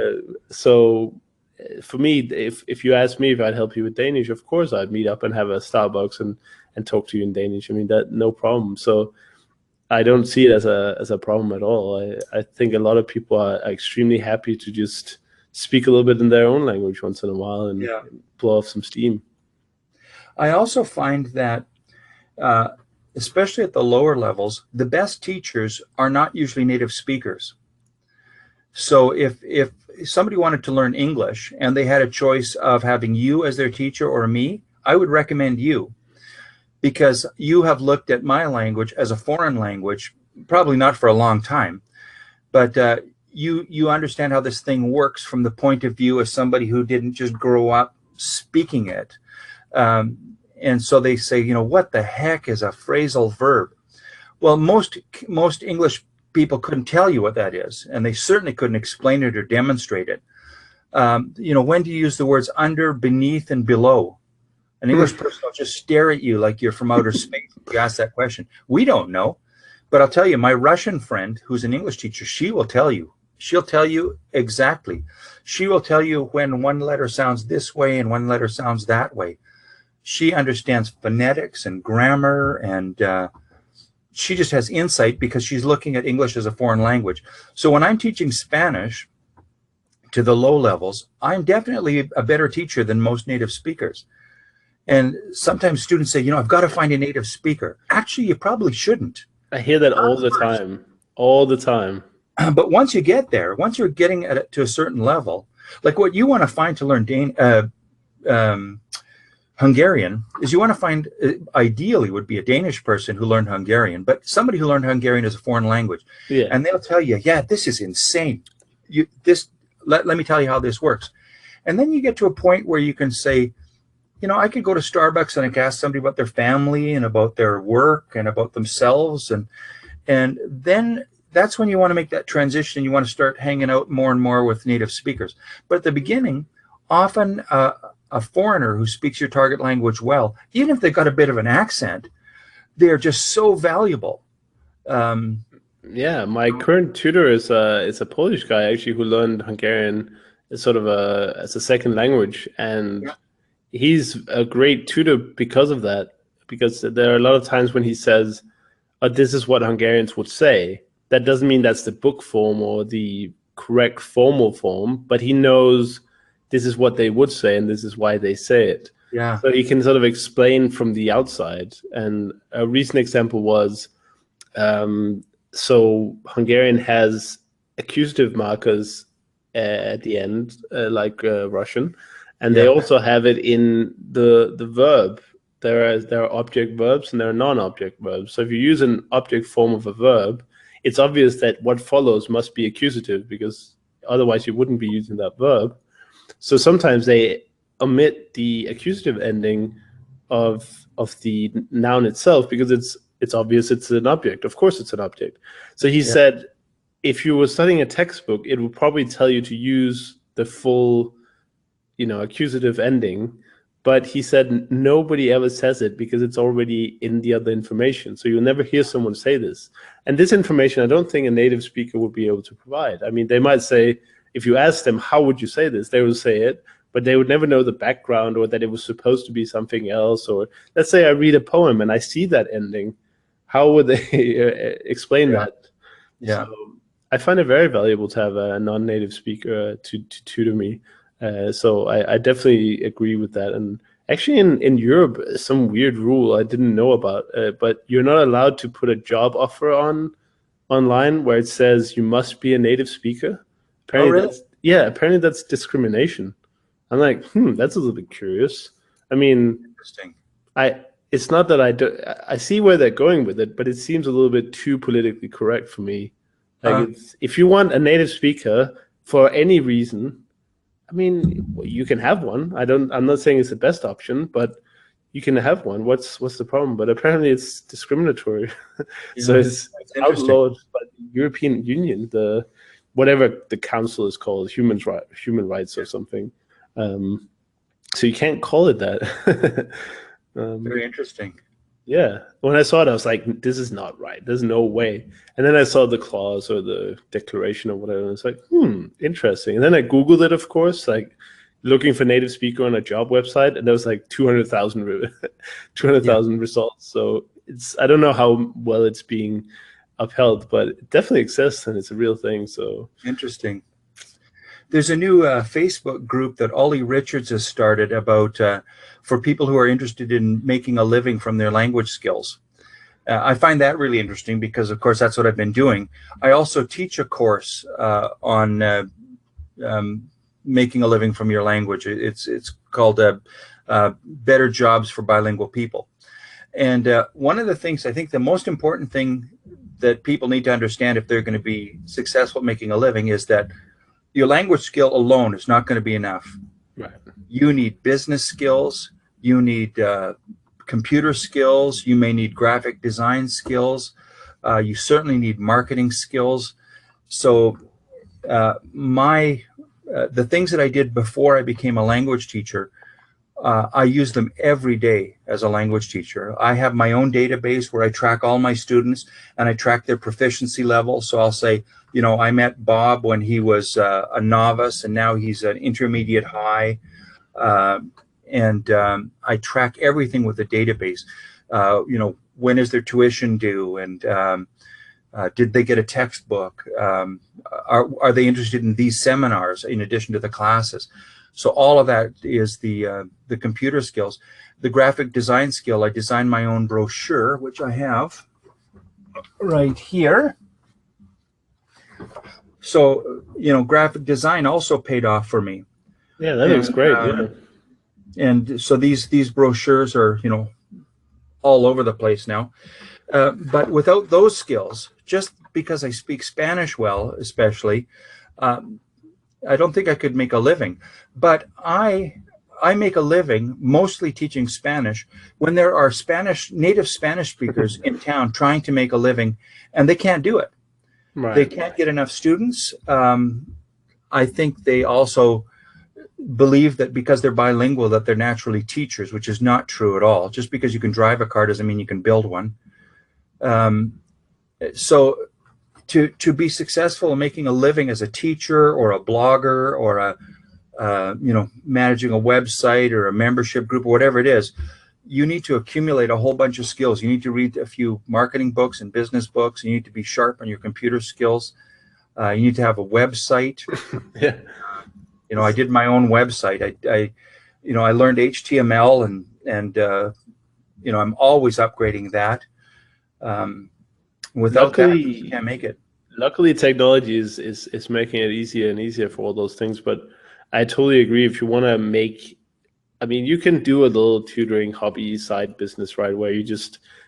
So for me, if you ask me if I'd help you with Danish, of course I'd meet up and have a Starbucks and talk to you in Danish. That no problem. So I don't see it as a problem at all. I think a lot of people are extremely happy to just speak a little bit in their own language once in a while and blow off some steam. I also find that, especially at the lower levels, the best teachers are not usually native speakers. So if somebody wanted to learn English and they had a choice of having you as their teacher or me, I would recommend you, because you have looked at my language as a foreign language, probably not for a long time, but you understand how this thing works from the point of view of somebody who didn't just grow up speaking it. And so they say, what the heck is a phrasal verb? Well, most English people couldn't tell you what that is, and they certainly couldn't explain it or demonstrate it. When do you use the words under, beneath, and below? An English person will just stare at you like you're from outer space if you ask that question. We don't know. But I'll tell you, my Russian friend, who's an English teacher, she will tell you. She'll tell you exactly. She will tell you when one letter sounds this way and one letter sounds that way. She understands phonetics and grammar, and she just has insight because she's looking at English as a foreign language. So when I'm teaching Spanish to the low levels, I'm definitely a better teacher than most native speakers. And sometimes students say, I've got to find a native speaker. Actually, you probably shouldn't. I hear that all the time. All the time. But once you get there, once you're getting to a certain level, like what you want to find to learn Hungarian is you want to find, ideally would be a Danish person who learned Hungarian, but somebody who learned Hungarian as a foreign language. Yeah. And they'll tell you, this is insane. Let me tell you how this works. And then you get to a point where you can say, I could go to Starbucks and I could ask somebody about their family and about their work and about themselves. And then that's when you want to make that transition. You want to start hanging out more and more with native speakers. But at the beginning, often a foreigner who speaks your target language well, even if they've got a bit of an accent, they're just so valuable. Yeah, my current tutor is a Polish guy actually who learned Hungarian as as a second language, and he's a great tutor because of that. Because there are a lot of times when he says, "This is what Hungarians would say." That doesn't mean that's the book form or the correct formal form, but he knows this is what they would say and this is why they say it. Yeah. So he can explain from the outside. And a recent example was, so Hungarian has accusative markers at the end, like Russian, and they also have it in the verb. There are object verbs and there are non-object verbs. So if you use an object form of a verb, it's obvious that what follows must be accusative, because otherwise you wouldn't be using that verb. So sometimes they omit the accusative ending of the noun itself because it's obvious it's an object. Of course it's an object. So he said, if you were studying a textbook, it would probably tell you to use the full, accusative ending. But he said nobody ever says it because it's already in the other information. So you'll never hear someone say this. And this information, I don't think a native speaker would be able to provide. I mean, they might say, if you ask them, how would you say this? They would say it, but they would never know the background or that it was supposed to be something else. Or let's say I read a poem and I see that ending. How would they explain that? Yeah. So I find it very valuable to have a non-native speaker to tutor me. So I definitely agree with that. And actually in Europe, some weird rule I didn't know about, but you're not allowed to put a job offer online where it says you must be a native speaker. Apparently really? Apparently that's discrimination. I'm like, that's a little bit curious. I mean, Interesting. it's not that I see where they're going with it, but it seems a little bit too politically correct for me. Like, if you want a native speaker for any reason, I mean, you can have one. I'm not saying it's the best option, but you can have one. What's the problem? But apparently it's discriminatory. So it's outlawed by the European Union, whatever the council is called, human rights or something. So you can't call it that. Very interesting. Yeah. When I saw it, I was like, this is not right. There's no way. And then I saw the clause or the declaration or whatever. And it's like, interesting. And then I Googled it, of course, like looking for native speaker on a job website. And there was like 200,000 results. So I don't know how well it's being upheld, but it definitely exists and it's a real thing. So interesting. There's a new Facebook group that Ollie Richards has started about for people who are interested in making a living from their language skills. I find that really interesting because, of course, that's what I've been doing. I also teach a course on making a living from your language. It's called Better Jobs for Bilingual People. And one of the things, I think the most important thing that people need to understand if they're going to be successful at making a living is that your language skill alone is not going to be enough. Right. You need business skills. You need computer skills. You may need graphic design skills. You certainly need marketing skills. So the things that I did before I became a language teacher, I use them every day as a language teacher. I have my own database where I track all my students and I track their proficiency level. So I'll say, I met Bob when he was a novice and now he's an intermediate high. And I track everything with the database. When is their tuition due? And did they get a textbook? Are they interested in these seminars in addition to the classes? So all of that is the computer skills. The graphic design skill, I designed my own brochure, which I have right here. So, graphic design also paid off for me. Yeah, that looks great. Yeah. And so these brochures are, all over the place now. But without those skills, just because I speak Spanish well, especially, I don't think I could make a living. But I make a living mostly teaching Spanish when there are native Spanish speakers in town trying to make a living, and they can't do it. Right. They can't get enough students. I think they also believe that because they're bilingual that they're naturally teachers, which is not true at all. Just because you can drive a car doesn't mean you can build one. So to be successful in making a living as a teacher or a blogger or managing a website or a membership group or whatever it is, you need to accumulate a whole bunch of skills. You need to read a few marketing books and business books. You need to be sharp on your computer skills. You need to have a website. Yeah. I did my own website. I learned HTML and I'm always upgrading that. Without that, you can't make it. Luckily, technology is making it easier and easier for all those things. But I totally agree. If you want to you can do a little tutoring hobby side business, right? Where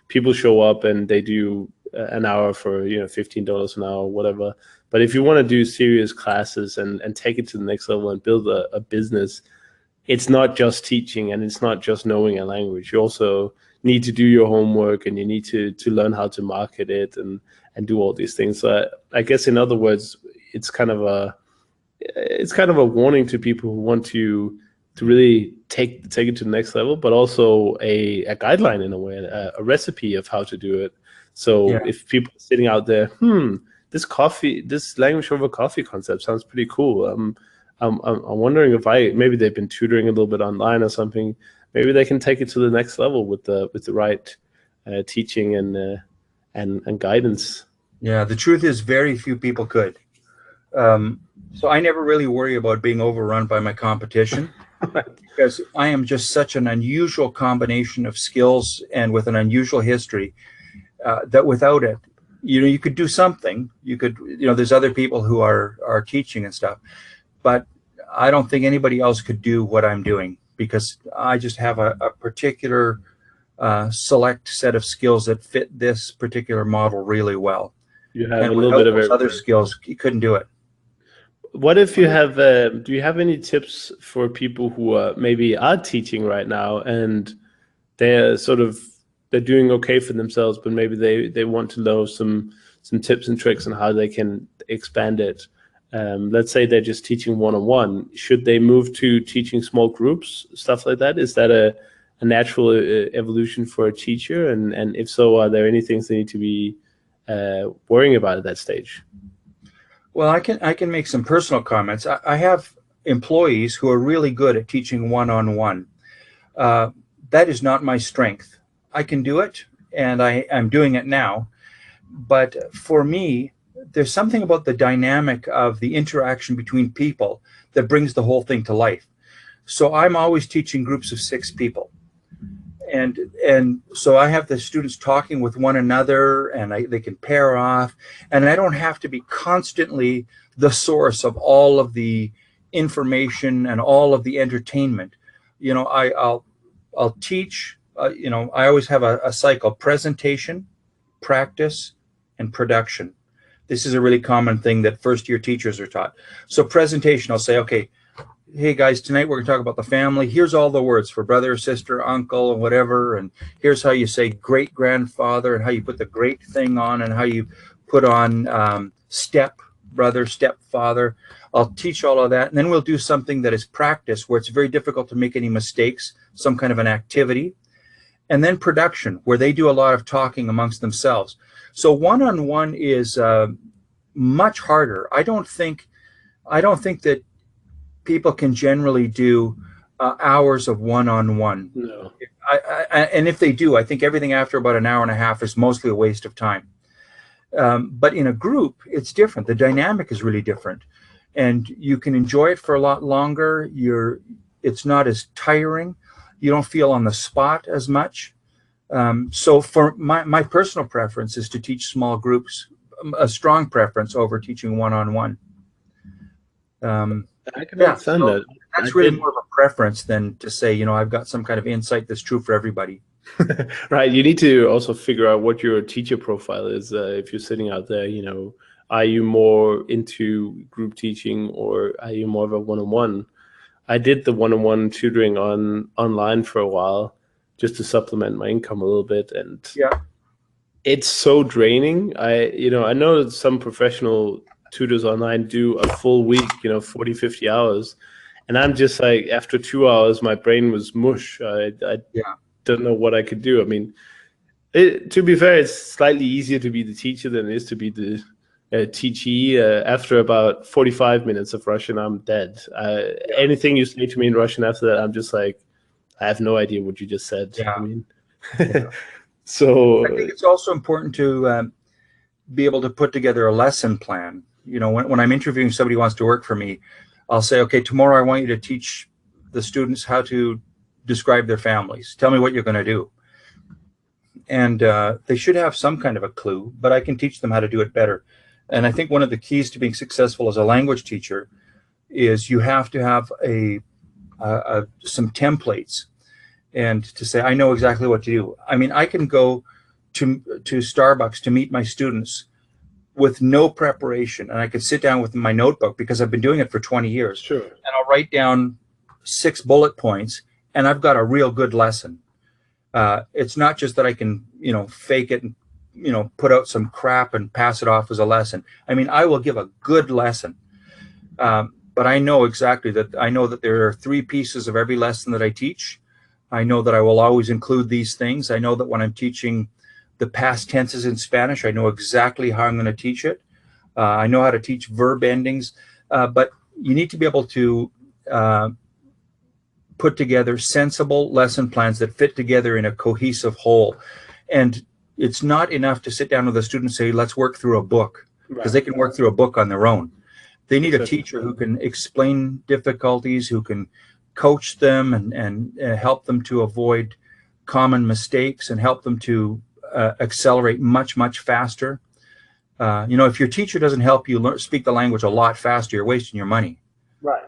people show up and they do an hour for, $15 an hour, whatever. But if you want to do serious classes and take it to the next level and build a business, it's not just teaching and it's not just knowing a language. You also need to do your homework and you need to learn how to market it and do all these things. So I guess in other words, it's kind of a warning to people who want to really take it to the next level, but also a guideline in a way, a recipe of how to do it. So if people are sitting out there, this language over coffee concept sounds pretty cool. I'm wondering if maybe they've been tutoring a little bit online or something. Maybe they can take it to the next level with the right teaching and guidance. Yeah, the truth is very few people could. So I never really worry about being overrun by my competition because I am just such an unusual combination of skills and with an unusual history that without it, you could do something. You could, there's other people who are teaching and stuff, but I don't think anybody else could do what I'm doing, because I just have a particular select set of skills that fit this particular model really well. You have And a little without bit of those other everything. skills, you couldn't do it. What if you have, do you have any tips for people who maybe are teaching right now and they're they're doing okay for themselves, but maybe they want to know some tips and tricks on how they can expand it? Let's say they're just teaching one-on-one. Should they move to teaching small groups, stuff like that? Is that a natural evolution for a teacher? And if so, are there any things they need to be worrying about at that stage? Well, I can make some personal comments. I have employees who are really good at teaching one-on-one. That is not my strength. I can do it, and I'm doing it now. But for me, there's something about the dynamic of the interaction between people that brings the whole thing to life. So I'm always teaching groups of 6 people. And so I have the students talking with one another, and they can pair off, and I don't have to be constantly the source of all of the information and all of the entertainment. You know, I'll teach, you know, I always have a cycle: presentation, practice, and production. This is a really common thing that first-year teachers are taught. So presentation, I'll say, okay, hey guys, tonight we're going to talk about the family. Here's all the words for brother, sister, uncle, and whatever. And here's how you say great grandfather, and how you put the great thing on, and how you put on step brother, stepfather. I'll teach all of that. And then we'll do something that is practice, where it's very difficult to make any mistakes, some kind of an activity. And then production, where they do a lot of talking amongst themselves. So one-on-one is much harder. I don't think that people can generally do hours of one-on-one. No. And if they do, I think everything after about an hour and a half is mostly a waste of time. But in a group, it's different. The dynamic is really different, and you can enjoy it for a lot longer. It's not as tiring. You don't feel on the spot as much. So for my personal preference is to teach small groups, a strong preference over teaching one-on-one. I can understand that. That's really more of a preference than to say, you know, I've got some kind of insight that's true for everybody. Right. You need to also figure out what your teacher profile is. If you're sitting out there, you know, are you more into group teaching, or are you more of a one-on-one? I did the one-on-one tutoring online for a while, just to supplement my income a little bit, and yeah, it's so draining. I know that some professional tutors online do a full week, 40, 50 hours. And I'm just like, after 2 hours, my brain was mush. I don't know what I could do. I mean, to be fair, it's slightly easier to be the teacher than it is to be the teachee. After about 45 minutes of Russian, I'm dead. Anything you say to me in Russian after that, I'm just like, I have no idea what you just said. Yeah. I mean, so I think it's also important to be able to put together a lesson plan. When I'm interviewing somebody who wants to work for me, I'll say, okay, tomorrow I want you to teach the students how to describe their families. Tell me what you're going to do. And they should have some kind of a clue, but I can teach them how to do it better. And I think one of the keys to being successful as a language teacher is you have to have some templates, and to say, I know exactly what to do. I mean, I can go to Starbucks to meet my students with no preparation, and I could sit down with my notebook, because I've been doing it for 20 years. Sure. And I'll write down 6 bullet points, and I've got a real good lesson. It's not just that I can, fake it and, put out some crap and pass it off as a lesson. I mean, I will give a good lesson. But I know exactly that. I know that there are 3 pieces of every lesson that I teach. I know that I will always include these things. I know that when I'm teaching the past tenses in Spanish, I know exactly how I'm going to teach it. I know how to teach verb endings. But you need to be able to put together sensible lesson plans that fit together in a cohesive whole. And it's not enough to sit down with a student and say, let's work through a book, because they can work through a book on their own. They need a teacher who can explain difficulties, who can coach them and help them to avoid common mistakes, and help them to accelerate much, much faster. If your teacher doesn't help you speak the language a lot faster, you're wasting your money. Right.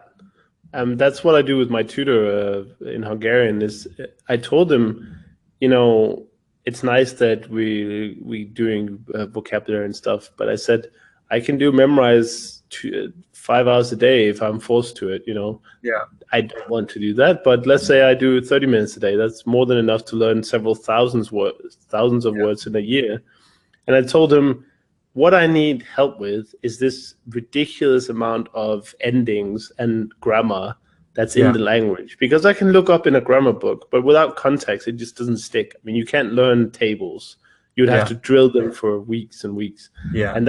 That's what I do with my tutor in Hungarian. Is I told him, it's nice that we doing vocabulary and stuff, but I said I can do memorize 5 hours a day if I'm forced to it. Yeah. I don't want to do that, but let's say I do 30 minutes a day. That's more than enough to learn several thousands of Yeah. words in a year. And I told him, what I need help with is this ridiculous amount of endings and grammar that's in Yeah. the language. Because I can look up in a grammar book, but without context, it just doesn't stick. I mean, you can't learn tables. You'd have Yeah. to drill them for weeks and weeks. Yeah. And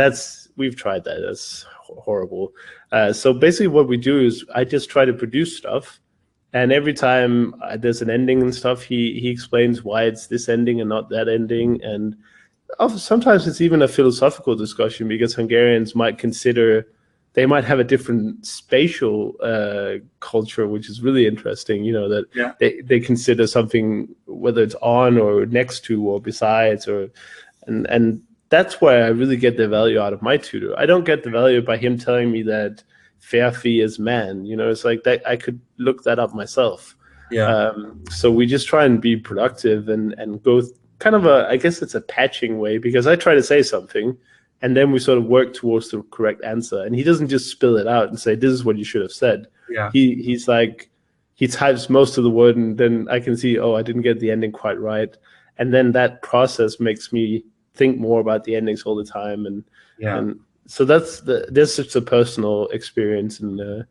we've tried that. That's horrible. So basically, what we do is I just try to produce stuff. And every time there's an ending and stuff, he explains why it's this ending and not that ending. And sometimes it's even a philosophical discussion because Hungarians might consider they might have a different spatial culture, which is really interesting. That Yeah. they consider something whether it's on or next to or besides and that's why I really get the value out of my tutor. I don't get the value by him telling me that Fairfee is man. It's like that. I could look that up myself. Yeah. So we just try and be productive and go kind of I guess it's a patching way because I try to say something and then we sort of work towards the correct answer. And he doesn't just spill it out and say, this is what you should have said. Yeah. He's like, he types most of the word and then I can see, I didn't get the ending quite right. And then that process makes me think more about the endings all the time. And so that's just a personal experience. And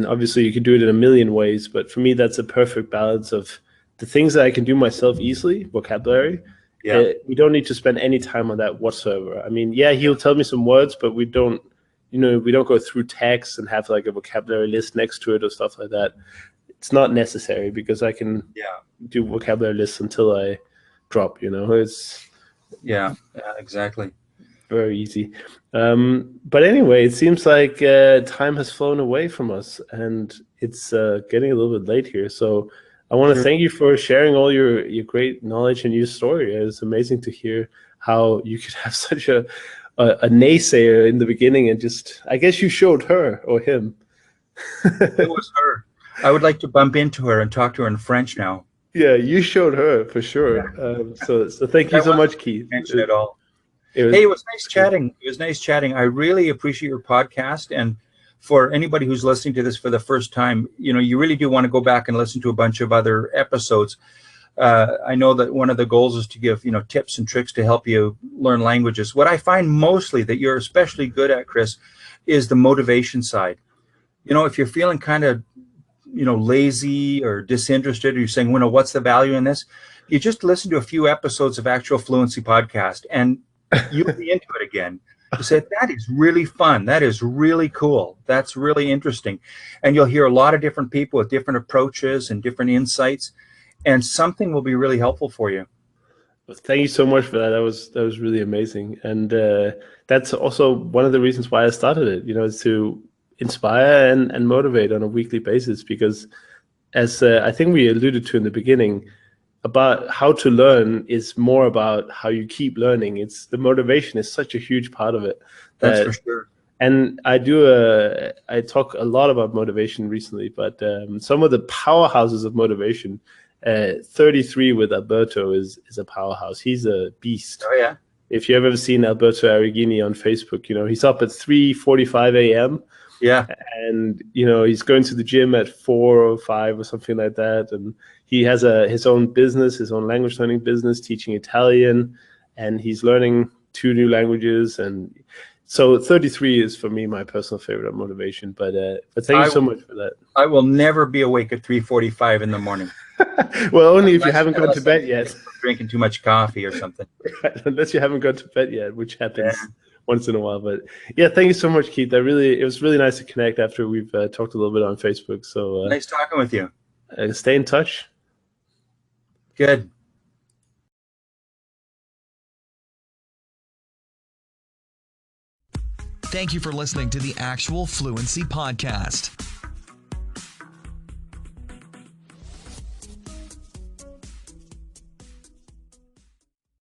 obviously you can do it in a million ways, but for me, that's a perfect balance of the things that I can do myself easily, vocabulary. Yeah. We don't need to spend any time on that whatsoever. I mean, yeah, he'll tell me some words, but we don't go through text and have like a vocabulary list next to it or stuff like that. It's not necessary because I can do vocabulary lists until I drop, it's Exactly. very easy. But anyway, it seems like time has flown away from us and it's getting a little bit late here. So I want to thank you for sharing all your great knowledge and your story. It's amazing to hear how you could have such a naysayer in the beginning and just, I guess you showed her or him. It was her. I would like to bump into her and talk to her in French now. Yeah, you showed her for sure. So thank you so much, Keith. Mention it all. It was nice chatting. It was nice chatting. I really appreciate your podcast. And for anybody who's listening to this for the first time, you really do want to go back and listen to a bunch of other episodes. I know that one of the goals is to give, tips and tricks to help you learn languages. What I find mostly that you're especially good at, Chris, is the motivation side. If you're feeling kind of, lazy or disinterested, or you're saying, what's the value in this? You just listen to a few episodes of Actual Fluency Podcast and you'll be into it again. You said, that is really fun. That is really cool. That's really interesting. And you'll hear a lot of different people with different approaches and different insights, and something will be really helpful for you. Thank you so much for that. That was really amazing. And that's also one of the reasons why I started it, is to inspire and motivate on a weekly basis, because as I think we alluded to in the beginning, about how to learn is more about how you keep learning. It's the motivation is such a huge part of it. That's for sure. And I talk a lot about motivation recently, but some of the powerhouses of motivation, 33 with Alberto is a powerhouse. He's a beast. Oh yeah. If you've ever seen Alberto Arrigini on Facebook, he's up at 3:45 a.m. Yeah. And, he's going to the gym at 4 or 5 or something like that. And he has his own business, his own language learning business, teaching Italian, and he's learning 2 new languages. And so 33 is for me my personal favorite motivation. But thank you so much for that. I will never be awake at 3:45 in the morning. Well, only if you haven't gone to bed yet. Drinking too much coffee or something. Right, unless you haven't gone to bed yet, which happens once in a while. But yeah, thank you so much, Keith. It was really nice to connect after we've talked a little bit on Facebook. So nice talking with you. Stay in touch. Good. Thank you for listening to the Actual Fluency Podcast.